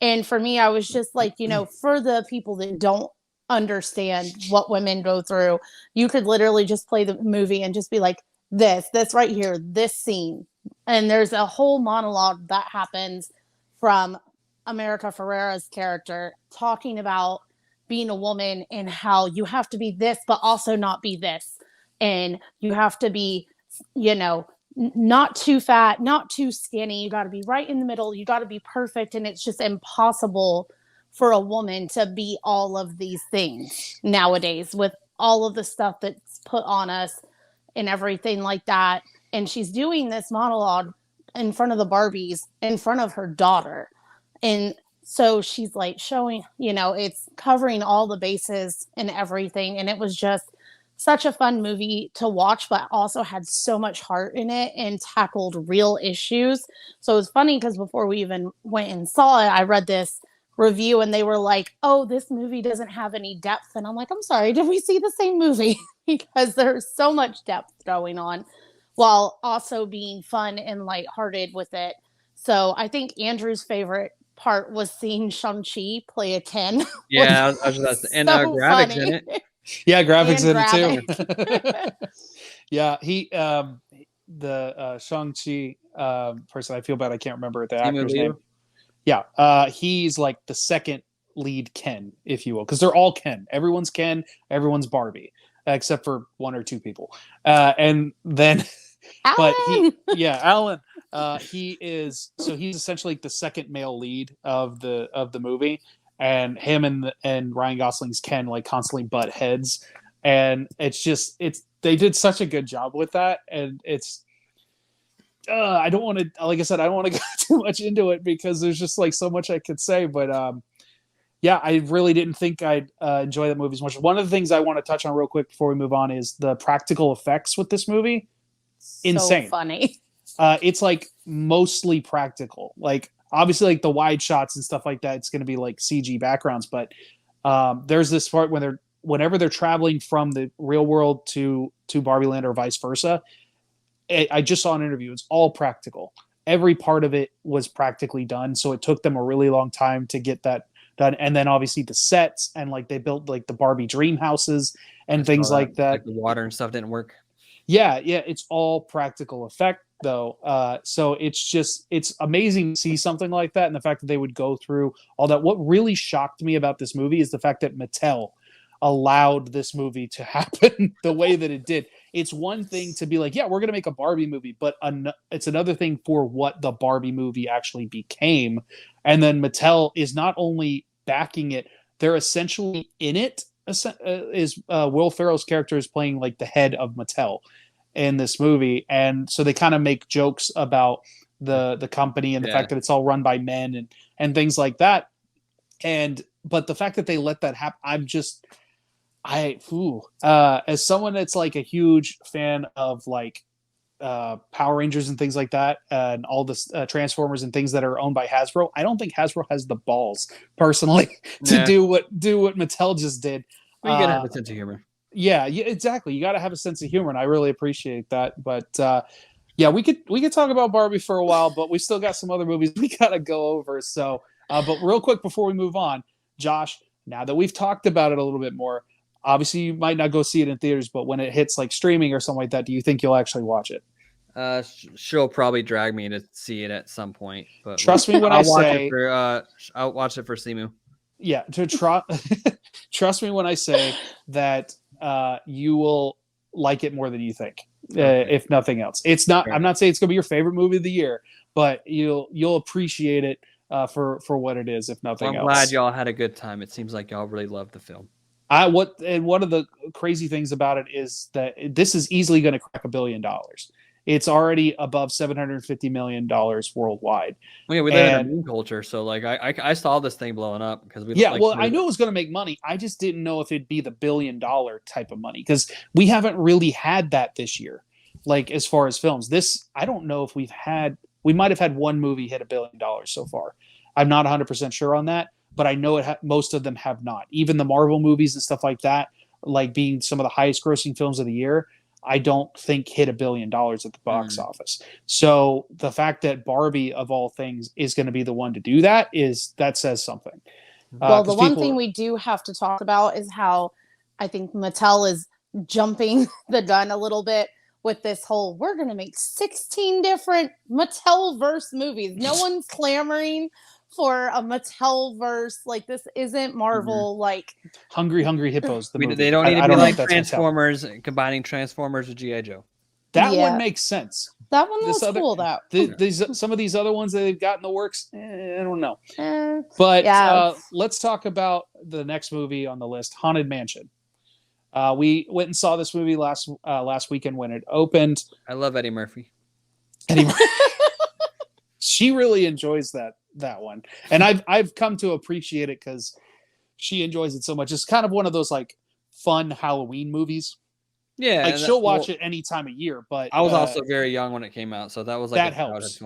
And for me, I was just like, you know, for the people that don't understand what women go through, you could literally just play the movie and just be like, this right here, this scene. And there's a whole monologue that happens from America Ferrera's character talking about being a woman and how you have to be this, but also not be this. And you have to be, you know, not too fat, not too skinny. You got to be right in the middle. You got to be perfect. And it's just impossible for a woman to be all of these things nowadays with all of the stuff that's put on us and everything like that. And she's doing this monologue in front of the Barbies, in front of her daughter. And so she's like showing, you know, it's covering all the bases and everything. And it was just such a fun movie to watch, but also had so much heart in it and tackled real issues. So it was funny because before we even went and saw it, I read this review and they were like, oh, this movie doesn't have any depth. And I'm like, I'm sorry, did we see the same movie? Because there's so much depth going on while also being fun and lighthearted with it. So I think Andrew's favorite part was seeing Shang-Chi play a Ken. Yeah, I was about to, and So Gravik's in funny. it. Yeah, graphics And in it too. Yeah, he the Shang-Chi person, I feel bad I can't remember the Simu actor's Liu. name. Yeah, he's like the second lead Ken, if you will, because they're all Ken. Everyone's Ken, everyone's Barbie, except for one or two people. And then, but Alan, he's essentially like the second male lead of the movie, and him and Ryan Gosling's Ken like constantly butt heads, and it's they did such a good job with that, and it's I don't want to, like I said, I don't want to go too much into it because there's just like so much I could say. But yeah, I really didn't think I'd enjoy that movie as much. One of the things I want to touch on real quick before we move on is the practical effects with this movie. Insane. So funny. It's like mostly practical. Like obviously, like the wide shots and stuff like that, it's going to be like CG backgrounds. But there's this part when whenever they're traveling from the real world to Barbie Land or vice versa. I just saw an interview. It's all practical. Every part of it was practically done. So it took them a really long time to get that done. And then obviously the sets and like they built like the Barbie dream houses and things like that. Like the water and stuff didn't work. Yeah. It's all practical effect though. So it's amazing to see something like that. And the fact that they would go through all that. What really shocked me about this movie is the fact that Mattel allowed this movie to happen the way that it did. It's one thing to be like, yeah, we're going to make a Barbie movie, but it's another thing for what the Barbie movie actually became. And then Mattel is not only backing it, they're essentially in it. Will Ferrell's character is playing like the head of Mattel in this movie. And so they kind of make jokes about the company and the fact that it's all run by men and things like that. But the fact that they let that happen, as someone that's like a huge fan of like Power Rangers and things like that, and all the Transformers and things that are owned by Hasbro, I don't think Hasbro has the balls personally to do what Mattel just did. Well, you gotta have a sense of humor. Yeah, exactly. You got to have a sense of humor, and I really appreciate that. But yeah, we could talk about Barbie for a while, but we still got some other movies we gotta go over. So, but real quick before we move on, Josh, now that we've talked about it a little bit more. Obviously, you might not go see it in theaters, but when it hits like streaming or something like that, do you think you'll actually watch it? She'll probably drag me to see it at some point. But trust me when I'll watch it for Simu. Yeah, trust me when I say that you will like it more than you think. Okay. If nothing else, it's not. I'm not saying it's gonna be your favorite movie of the year, but you'll appreciate it for what it is. If nothing else, I'm glad y'all had a good time. It seems like y'all really loved the film. One of the crazy things about it is that this is easily going to crack $1 billion. It's already above $750 million worldwide. Well, yeah, we live in a meme culture, so like I saw this thing blowing up because we. Yeah, well, I knew it was going to make money. I just didn't know if it'd be the $1 billion type of money because we haven't really had that this year. Like as far as films, I don't know if we might have had one movie hit $1 billion so far. I'm not 100% sure on that. But I know most of them have not. Even the Marvel movies and stuff like that, like being some of the highest grossing films of the year, I don't think hit $1 billion at the box office. So the fact that Barbie, of all things, is going to be the one to do that says something. Well, the one thing we do have to talk about is how I think Mattel is jumping the gun a little bit with this whole, we're going to make 16 different Mattel-verse movies. No one's clamoring for a Mattel-verse. Like, this isn't Marvel, like... Hungry Hippos, the movie. They don't need to be like Transformers, combining Transformers with G.I. Joe. That one makes sense. That one was cool, though. Some of these other ones that they've got in the works, I don't know. But let's talk about the next movie on the list, Haunted Mansion. We went and saw this movie last weekend when it opened. I love Eddie Murphy. She really enjoys that one, and I've come to appreciate it because she enjoys it so much. It's kind of one of those like fun Halloween movies. Yeah, like she'll watch it any time of year. But I was also very young when it came out, so that was like that helps.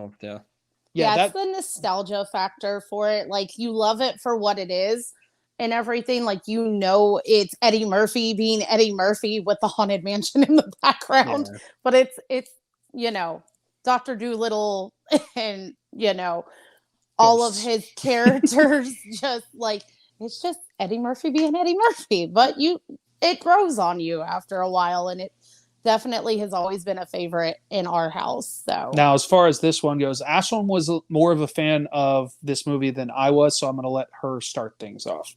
Yeah, that's the nostalgia factor for it. Like you love it for what it is and everything. Like it's Eddie Murphy being Eddie Murphy with the Haunted Mansion in the background, but it's Dr. Doolittle and, all of his characters just like, it's just Eddie Murphy being Eddie Murphy. But it grows on you after a while, and it definitely has always been a favorite in our house. So now, as far as this one goes, Ashlyn was more of a fan of this movie than I was, so I'm going to let her start things off.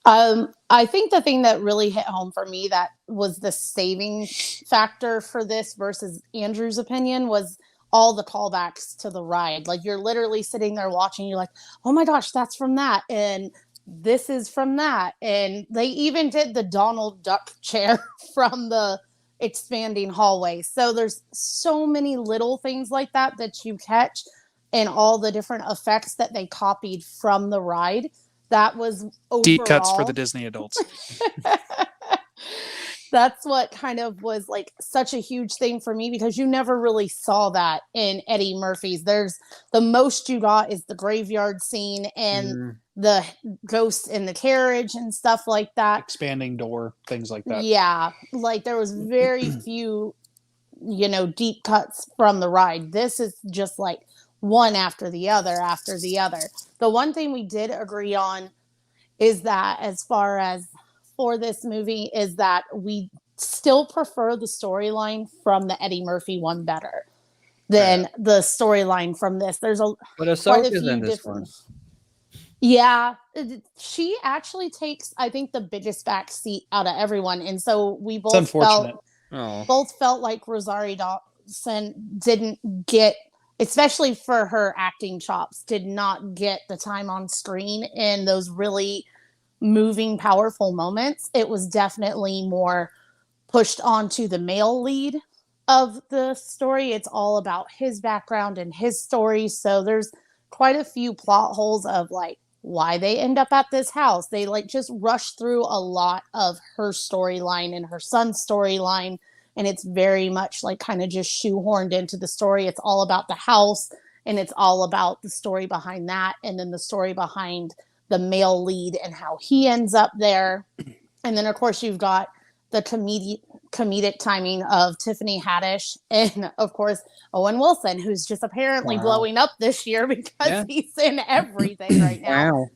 I think the thing that really hit home for me that was the saving factor for this versus Andrew's opinion was all the callbacks to the ride. Like, you're literally sitting there watching, you're like, oh my gosh, that's from that. And this is from that. And they even did the Donald Duck chair from the expanding hallway. So there's so many little things like that you catch, and all the different effects that they copied from the ride. That was overall... deep cuts for the Disney adults. That's what kind of was like such a huge thing for me, because you never really saw that in Eddie Murphy's. There's the most you got is the graveyard scene and the ghosts in the carriage and stuff like that. Expanding door, things like that. Yeah. Like, there was very few, deep cuts from the ride. This is just like one after the other after the other. The one thing we did agree on is that, as far as for this movie, is that we still prefer the storyline from the Eddie Murphy one better than the storyline from this. There's but Ahsoka's in this one. Yeah, she actually takes, I think, the biggest back seat out of everyone, and so we both felt like Rosario Dawson didn't get, especially for her acting chops, did not get the time on screen in those really moving, powerful moments. It was definitely more pushed onto the male lead of the story. It's all about his background and his story. So there's quite a few plot holes of like why they end up at this house. They like just rush through a lot of her storyline and her son's storyline. And it's very much like kind of just shoehorned into the story. It's all about the house, and it's all about the story behind that. And then the story behind the male lead and how he ends up there. And then, of course, you've got the comedic timing of Tiffany Haddish and, of course, Owen Wilson, who's just apparently blowing up this year because he's in everything right now.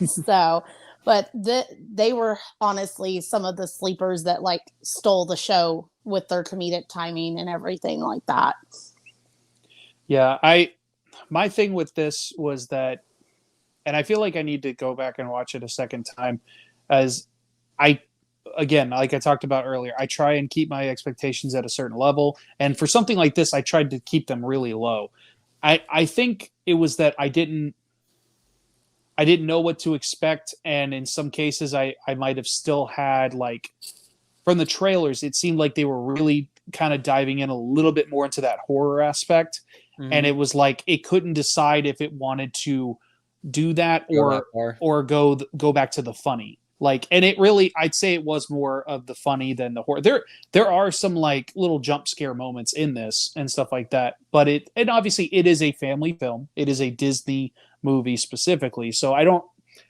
So, but they were honestly some of the sleepers that like stole the show with their comedic timing and everything like that. Yeah, my thing with this was that, and I feel like I need to go back and watch it a second time, as again, like I talked about earlier, I try and keep my expectations at a certain level. And for something like this, I tried to keep them really low. I think it was that I didn't know what to expect. And in some cases, I might have still had, like, from the trailers, it seemed like they were really kind of diving in a little bit more into that horror aspect. Mm-hmm. And it was like, it couldn't decide if it wanted to do that or go back to the funny. Like, and it really, I'd say it was more of the funny than the horror. There are some like little jump scare moments in this and stuff like that, but and obviously it is a family film. It is a Disney movie specifically. So I don't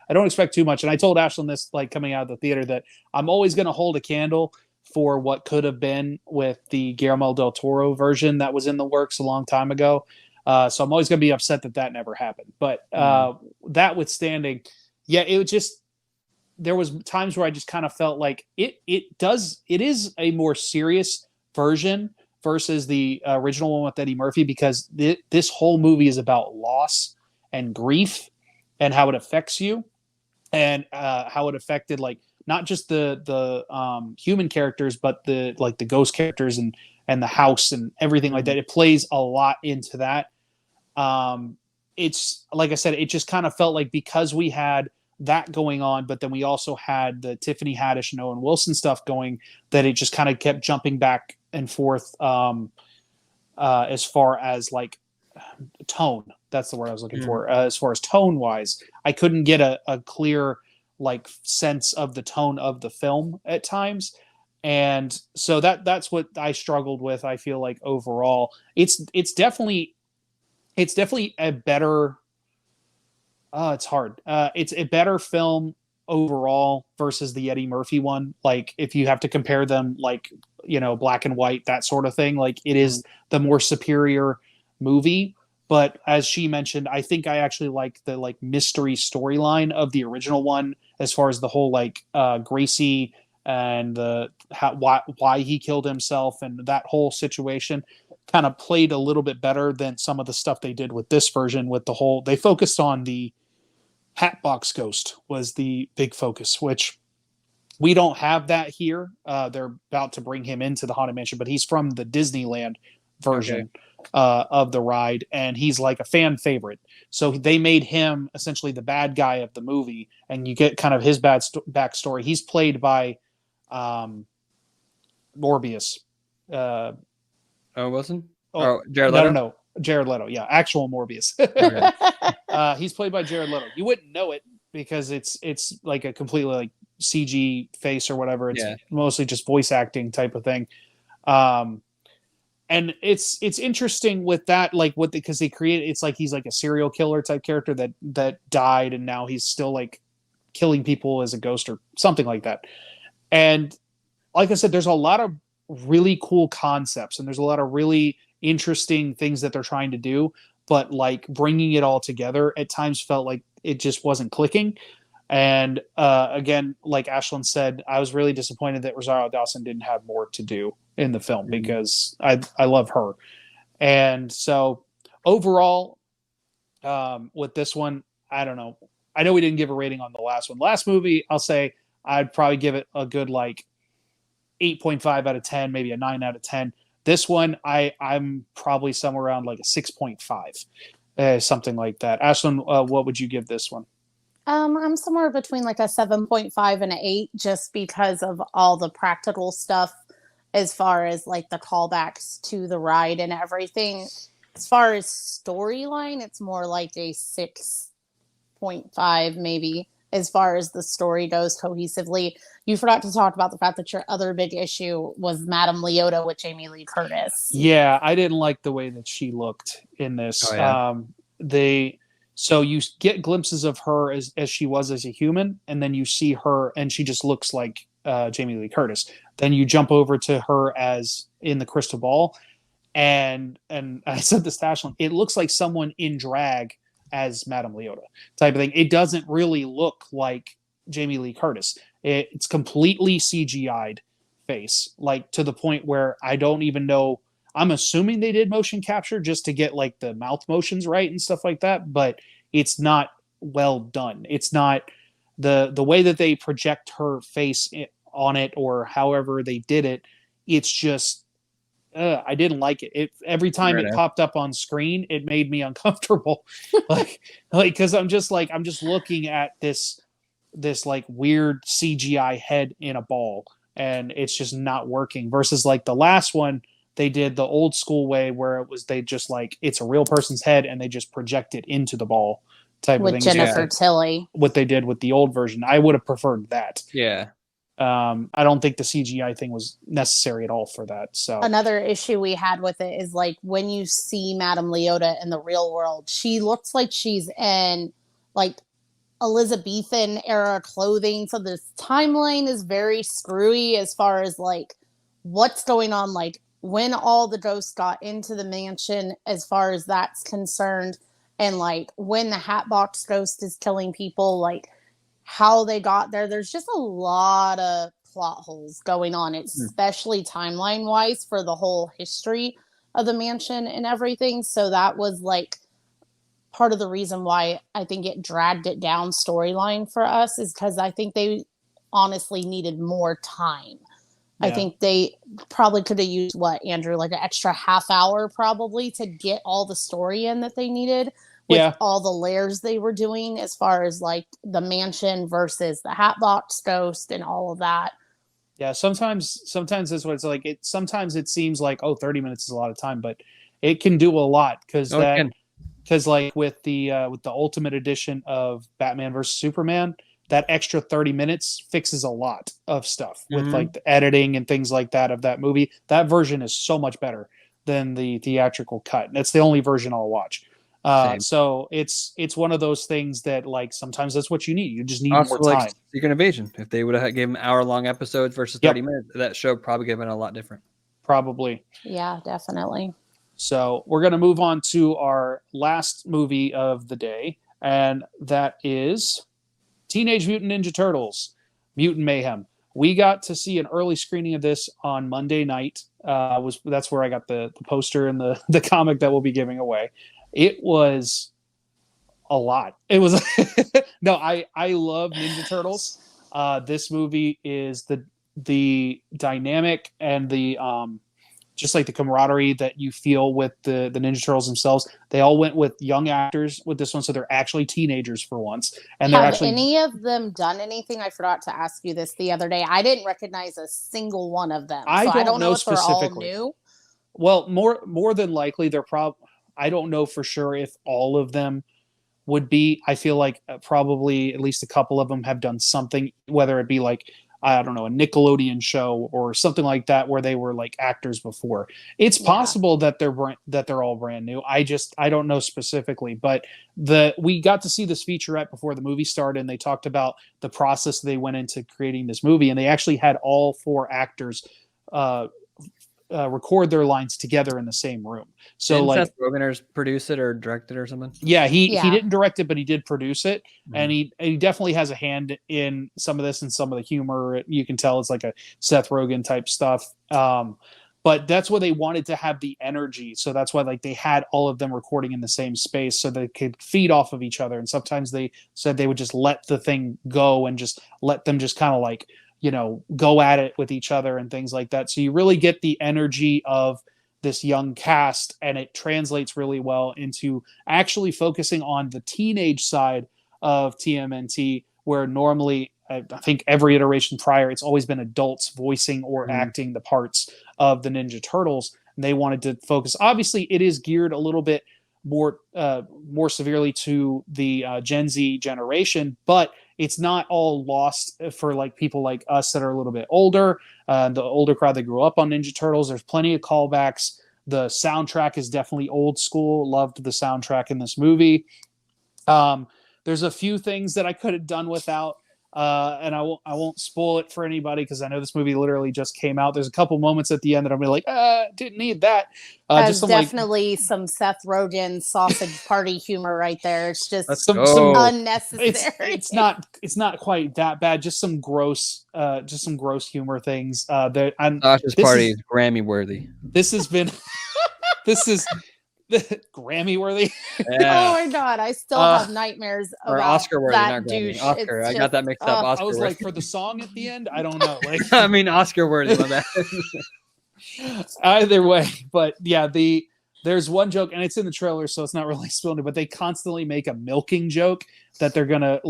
expect too much. And I told Ashlyn this, like, coming out of the theater, that I'm always going to hold a candle for what could have been with the Guillermo del Toro version that was in the works a long time ago. So I'm always going to be upset that never happened. But that withstanding, yeah, it was just, there was times where I just kind of felt like it is a more serious version versus the original one with Eddie Murphy, because this whole movie is about loss and grief and how it affects you, and how it affected, like, not just the human characters, but the ghost characters and the house and everything like that. It plays a lot into that. It's like I said, it just kind of felt like, because we had that going on, but then we also had the Tiffany Haddish and Owen Wilson stuff going, that it just kind of kept jumping back and forth as far as like tone. That's the word I was looking for. As far as tone wise, I couldn't get a clear like sense of the tone of the film at times. And so that's what I struggled with. I feel like overall it's definitely a better, it's hard. It's a better film overall versus the Eddie Murphy one. Like if you have to compare them, like, you know, black and white, that sort of thing, like it is the more superior movie. But as she mentioned, I think I actually like the like mystery storyline of the original one, as far as the whole like Gracie and the why he killed himself and that whole situation kind of played a little bit better than some of the stuff they did with this version. With the whole, they focused on the Hatbox Ghost was the big focus, which we don't have that here. They're about to bring him into the Haunted Mansion, but he's from the Disneyland version of the ride, and he's like a fan favorite. So they made him essentially the bad guy of the movie, and you get kind of his backstory. He's played by Morbius. Wasn't? Jared Leto? No. Jared Leto, yeah, actual Morbius. Okay. He's played by Jared Leto. You wouldn't know it because it's like a completely like CG face or whatever. It's mostly just voice acting type of thing. And it's interesting with that, like what because they created, it's like he's like a serial killer type character that died and now he's still like killing people as a ghost or something like that. And like I said, there's a lot of really cool concepts and there's a lot of really interesting things that they're trying to do, but like bringing it all together at times felt like it just wasn't clicking. And again, like Ashlyn said, I was really disappointed that Rosario Dawson didn't have more to do in the film because I love her. And so overall, with this one, I don't know. I know we didn't give a rating on the last one. Last movie, I'll say I'd probably give it a good like 8.5 out of 10, maybe a 9 out of 10. This one, I'm probably somewhere around like a 6.5, something like that. Ashlyn, what would you give this one? I'm somewhere between like a 7.5 and an 8, just because of all the practical stuff as far as like the callbacks to the ride and everything. As far as storyline, it's more like a 6.5 maybe, as far as the story goes cohesively. You forgot to talk about the fact that your other big issue was Madame Leota with Jamie Lee Curtis. Yeah, I didn't like the way that she looked in this. So you get glimpses of her as she was as a human, and then you see her, and she just looks like Jamie Lee Curtis. Then you jump over to her as in the crystal ball, and I said this to Ashlyn, it looks like someone in drag as Madame Leota type of thing. It doesn't really look like Jamie Lee Curtis. It's completely CGI'd face, like to the point where I don't even know. I'm assuming they did motion capture just to get like the mouth motions right and stuff like that, but it's not well done. It's not the way that they project her face on it or however they did it. It's just I didn't like it. Every time it popped up on screen, it made me uncomfortable. like because I'm just looking at this like weird CGI head in a ball, and it's just not working. Versus like the last one, they did the old school way where it was they just like it's a real person's head and they just project it into the ball type with of thing. Jennifer Tilly. What they did with the old version, I would have preferred that. Yeah. I don't think the CGI thing was necessary at all for that. So another issue we had with it is like when you see Madame Leota in the real world, she looks like she's in like Elizabethan era clothing. So this timeline is very screwy as far as like what's going on, like when all the ghosts got into the mansion as far as that's concerned, and like when the Hatbox Ghost is killing people, like how they got there. There's just a lot of plot holes going on, especially timeline wise for the whole history of the mansion and everything. So that was like part of the reason why I think it dragged it down storyline for us, is because I think they honestly needed more time. Yeah. I think they probably could have used Andrew, like an extra half hour probably to get all the story in that they needed with all the layers they were doing as far as like the mansion versus the Hatbox Ghost and all of that. Yeah, sometimes that's what it's like. Sometimes it seems like 30 minutes is a lot of time, but it can do a lot because like with the Ultimate Edition of Batman versus Superman, that extra 30 minutes fixes a lot of stuff with like the editing and things like that of that movie. That version is so much better than the theatrical cut. That's the only version I'll watch. Same. So it's one of those things that like sometimes that's what you need. You just need Also, more time. like Secret Invasion. If they would have given hour-long episodes versus 30 minutes, that show probably could have been a lot different. Probably. Yeah, definitely. So we're going to move on to our last movie of the day, and that is Teenage Mutant Ninja Turtles, Mutant Mayhem. We got to see an early screening of this on Monday night. That's where I got the poster and the comic that we'll be giving away. It was a lot. It was no, I love Ninja Turtles. This movie is the dynamic and the just like the camaraderie that you feel with the Ninja Turtles themselves. They all went with young actors with this one, so they're actually teenagers for once. And they're Have any of them done anything? I forgot to ask you this the other day. I didn't recognize a single one of them. I don't know if they're all new. Well, more than likely they're I don't know for sure if all of them would be. I feel like probably at least a couple of them have done something, whether it be like, I don't know, a Nickelodeon show or something like that where they were like actors before. It's possible that they're all brand new. I don't know specifically, but we got to see this featurette before the movie started, and they talked about the process they went into creating this movie, and they actually had all 4 actors record their lines together in the same room. So Didn't like Seth Rogen produce it or direct it or something? Yeah, he didn't direct it, but he did produce it, Mm-hmm. and he definitely has a hand in some of this and some of the humor. You can tell it's like a Seth Rogen type stuff. But that's why they wanted to have the energy. So that's why like they had all of them recording in the same space so they could feed off of each other. And sometimes they said they would just let the thing go and just let them just kind of like, you know, go at it with each other and things like that. So you really get the energy of this young cast, and it translates really well into actually focusing on the teenage side of TMNT, where normally I think every iteration prior, it's always been adults voicing or acting the parts of the Ninja Turtles. And they wanted to focus. Obviously, it is geared a little bit more severely to the Gen Z generation, but it's not all lost for like people like us that are a little bit older, the older crowd that grew up on Ninja Turtles. There's plenty of callbacks. The soundtrack is definitely old school. Loved the soundtrack in this movie. There's a few things that I could have done without, and I won't spoil it for anybody because I know this movie literally just came out. There's a couple moments at the end that I'm like, didn't need that. Just definitely some Seth Rogen sausage party humor right there. It's just some unnecessary. It's not quite that bad. Just some gross humor things. Sausage party is Grammy worthy. This has been this is Grammy worthy. Yeah. Oh my god, I still have nightmares about Oscar worthy, that not douche. Oscar. I got that mixed up. Oscar I was worthy. like, for the song at the end, I don't know. Like, I mean, Oscar worthy. My bad. Either way, but yeah, there's one joke, and it's in the trailer, so it's not really spoiling it, but they constantly make a milking joke that they're gonna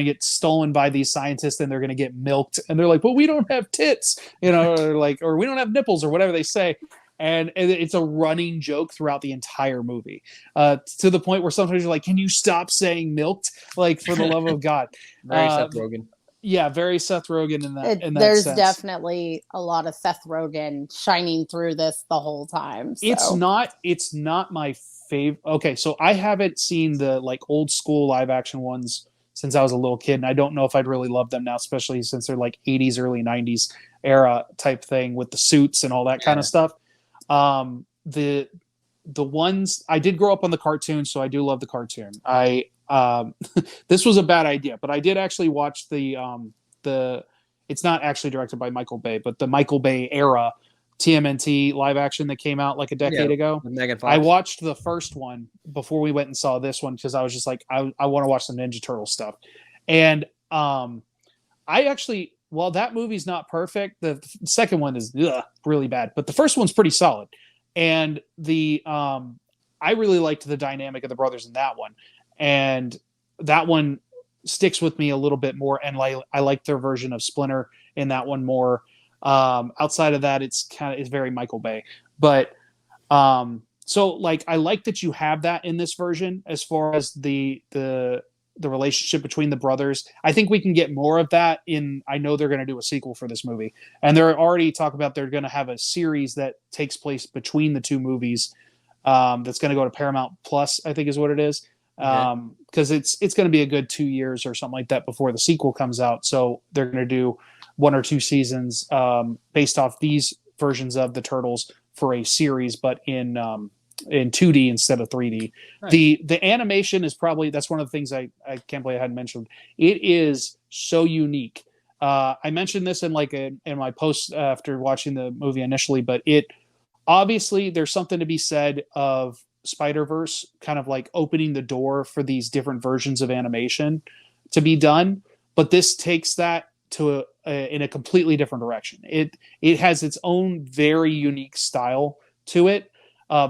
get stolen by these scientists and they're gonna get milked, and they're like, well, we don't have tits, you know, or we don't have nipples or whatever they say. And it's a running joke throughout the entire movie, to the point where sometimes you're like, can you stop saying milked? Like, for the love of God. Very Seth Rogen. Yeah, very Seth Rogen in that there's sense. Definitely a lot of Seth Rogen shining through this the whole time. So. It's not my favorite. Okay, so I haven't seen the like old school live action ones since I was a little kid, and I don't know if I'd really love them now, especially since they're like 80s, early 90s era type thing with the suits and all that kind of stuff. The ones I did grow up on the cartoon, so I do love the cartoon. This was a bad idea, but I did actually watch the it's not actually directed by Michael Bay, but the Michael Bay era TMNT live action that came out like a decade ago. I watched the first one before we went and saw this one because I was just like, I want to watch some Ninja Turtle stuff. And I actually, while that movie's not perfect, the second one is really bad, but the first one's pretty solid. And I really liked the dynamic of the brothers in that one. And that one sticks with me a little bit more. And I like their version of Splinter in that one more. Outside of that, it's very Michael Bay. But so like I like that you have that in this version as far as the relationship between the brothers. I think we can get more of that I know they're going to do a sequel for this movie. And they're already talking about they're going to have a series that takes place between the two movies That's going to go to Paramount Plus, I think is what it is. Because it's going to be a good 2 years or something like that before the sequel comes out. So they're going to do 1 or 2 seasons based off these versions of the Turtles for a series, but in 2D instead of 3D. Nice. The animation is probably, that's one of the things I can't believe I hadn't mentioned. It is so unique. I mentioned this in my post after watching the movie initially, but it obviously there's something to be said of Spider-Verse kind of like opening the door for these different versions of animation to be done, but this takes that to in a completely different direction. It has its own very unique style to it,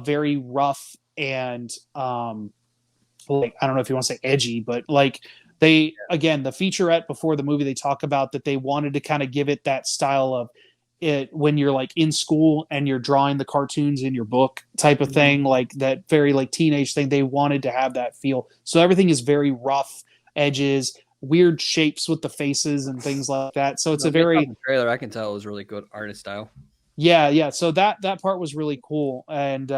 very rough and like, I don't know if you want to say edgy, but like the featurette before the movie, they talk about that they wanted to kind of give it that style of it when you're like in school and you're drawing the cartoons in your book type of thing, like that very like teenage thing. They wanted to have that feel. So everything is very rough edges, weird shapes with the faces and things like that. So it's a very trailer. I can tell it was really good artist style. Yeah. So that part was really cool. And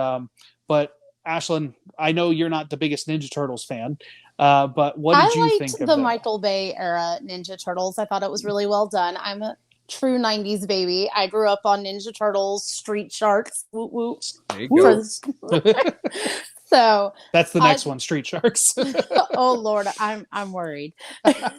but Ashlyn, I know you're not the biggest Ninja Turtles fan, but what did you think of the Michael Bay era Ninja Turtles? I thought it was really well done. I'm a true 90s baby. I grew up on Ninja Turtles, Street Sharks. Woo woo. There you go. So that's the next one, Street Sharks. Oh Lord, I'm worried. But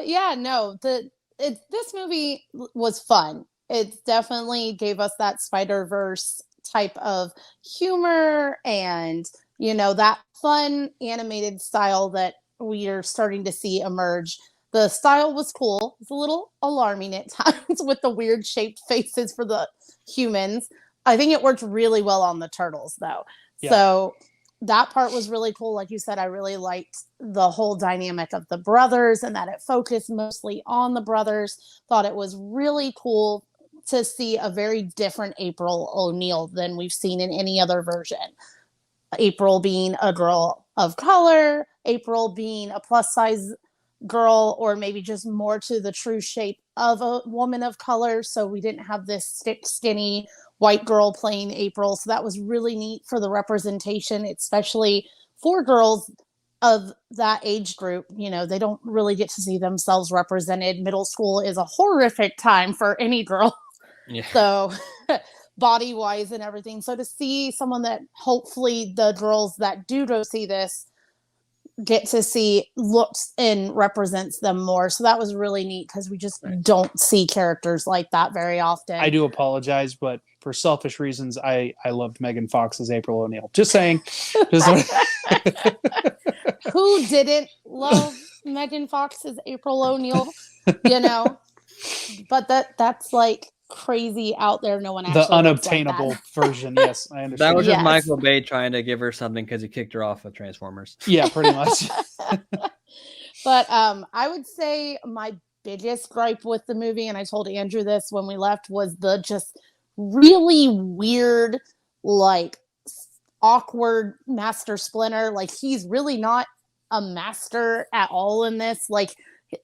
yeah, no, this movie was fun. It definitely gave us that Spider-Verse type of humor and, that fun animated style that we are starting to see emerge. The style was cool. It's a little alarming at times with the weird shaped faces for the humans. I think it worked really well on the turtles, though. Yeah. So that part was really cool. Like you said, I really liked the whole dynamic of the brothers and that it focused mostly on the brothers. Thought it was really cool to see a very different April O'Neil than we've seen in any other version. April being a girl of color, April being a plus size girl, or maybe just more to the true shape of a woman of color. So we didn't have this skinny white girl playing April. So that was really neat for the representation, especially for girls of that age group. They don't really get to see themselves represented. Middle school is a horrific time for any girl. Yeah. So body wise and everything. So to see someone that hopefully the girls that do go see this get to see looks and represents them more. So that was really neat because we just don't see characters like that very often. I do apologize, but for selfish reasons, I loved Megan Fox as April O'Neil. Just saying. Who didn't love Megan Fox as April O'Neil? But that's like crazy out there. No one actually the unobtainable like version. Yes, I understand. That was just Michael Bay trying to give her something because he kicked her off with Transformers. Yeah, pretty much. But I would say my biggest gripe with the movie, and I told Andrew this when we left, was the just really weird, like awkward Master Splinter. Like he's really not a master at all in this. Like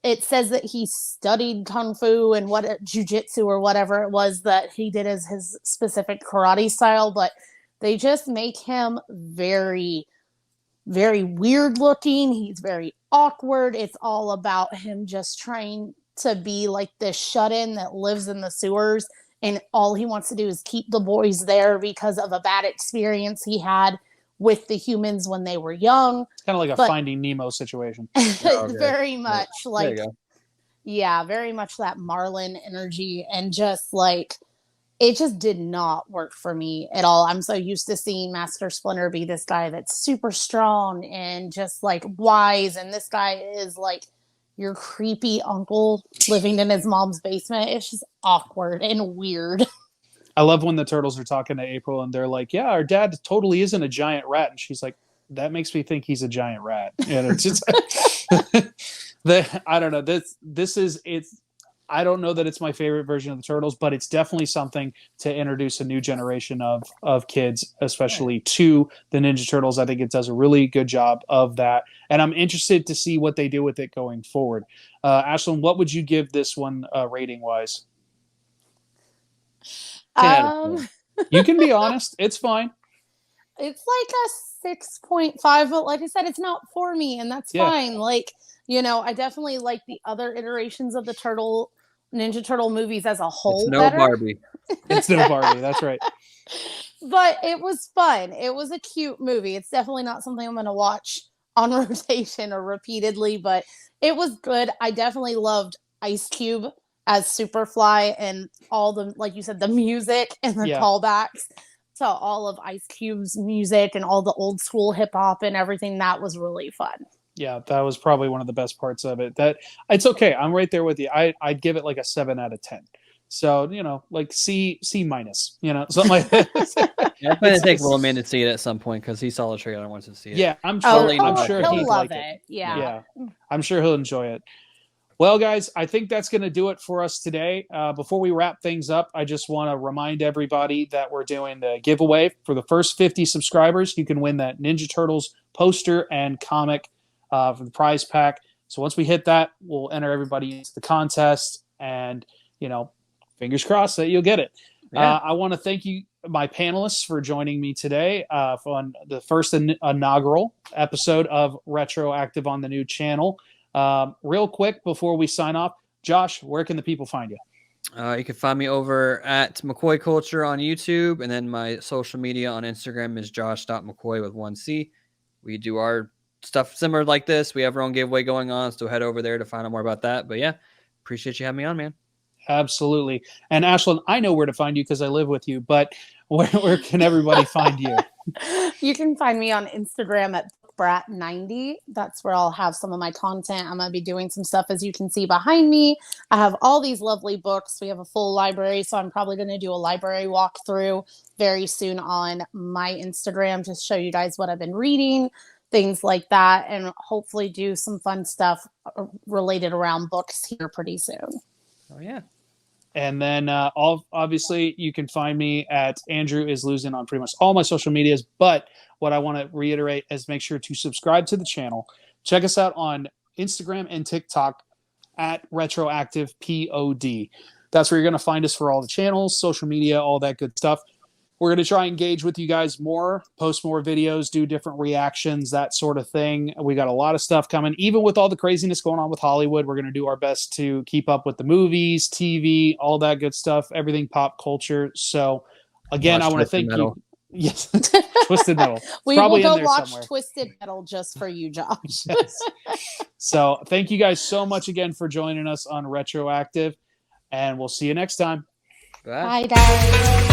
it says that he studied kung fu and jujitsu or whatever it was that he did as his specific karate style, but they just make him very, very weird looking. He's very awkward. It's all about him just trying to be like this shut-in that lives in the sewers, and all he wants to do is keep the boys there because of a bad experience he had with the humans when they were young. It's kind of like a Finding Nemo situation. Very much like, yeah, very much that Marlin energy, and just like, it just did not work for me at all. I'm so used to seeing Master Splinter be this guy that's super strong and just like wise, and this guy is like your creepy uncle living in his mom's basement. It's just awkward and weird. I love when the turtles are talking to April and they're like, yeah, our dad totally isn't a giant rat. And she's like, that makes me think he's a giant rat. And it's just, I don't know. I don't know that it's my favorite version of the Turtles, but it's definitely something to introduce a new generation of kids, especially to the Ninja Turtles. I think it does a really good job of that. And I'm interested to see what they do with it going forward. Ashlyn, what would you give this one rating wise? You can be honest. It's fine. It's like a 6.5, but like I said, it's not for me, and that's fine. Like, I definitely like the other iterations of the Ninja Turtle movies as a whole. It's no better. Barbie. It's no Barbie. That's right. But it was fun. It was a cute movie. It's definitely not something I'm going to watch on rotation or repeatedly, but it was good. I definitely loved Ice Cube as Superfly and all the, like you said, the music and the callbacks to all of Ice Cube's music and all the old school hip hop and everything. That was really fun. Yeah, that was probably one of the best parts of it. That it's okay. I'm right there with you. I'd give it like a 7 out of 10. So, like C minus, something like that. Yeah, it's going to take a little man to see it at some point because he saw the trailer and wants to see it. Yeah, I'm sure. I'm sure he'll love like it. Yeah, I'm sure he'll enjoy it. Well, guys, I think that's going to do it for us today. Before we wrap things up, I just want to remind everybody that we're doing the giveaway for the first 50 subscribers. You can win that Ninja Turtles poster and comic for the prize pack. So once we hit that, we'll enter everybody into the contest, and fingers crossed that you'll get it. Yeah. I want to thank you, my panelists, for joining me today on the first inaugural episode of Retroactive on the new channel. Real quick before we sign off, Josh, where can the people find you? You can find me over at McCoy Culture on YouTube, and then my social media on Instagram is josh.mccoy with 1 C. We do our stuff similar like this. We have our own giveaway going on, so head over there to find out more about that. But yeah, appreciate you having me on, man. Absolutely. And Ashlyn, I know where to find you because I live with you, but where can everybody find you? You can find me on Instagram at Brat90. That's where I'll have some of my content. I'm going to be doing some stuff, as you can see behind me. I have all these lovely books. We have a full library, so I'm probably going to do a library walkthrough very soon on my Instagram to show you guys what I've been reading, things like that, and hopefully do some fun stuff related around books here pretty soon. Oh, yeah. And then obviously you can find me at Andrew is Losing on pretty much all my social medias. But what I want to reiterate is make sure to subscribe to the channel. Check us out on Instagram and TikTok at Retroactive POD. That's where you're going to find us for all the channels, social media, all that good stuff. We're going to try and engage with you guys more, post more videos, do different reactions, that sort of thing. We got a lot of stuff coming. Even with all the craziness going on with Hollywood, we're going to do our best to keep up with the movies, TV, all that good stuff, everything pop culture. So, again, I want to thank you. Yes, Twisted Metal. We will go watch somewhere. Twisted Metal just for you, Josh. Yes. So, thank you guys so much again for joining us on Retroactive, and we'll see you next time. Bye. Bye, guys.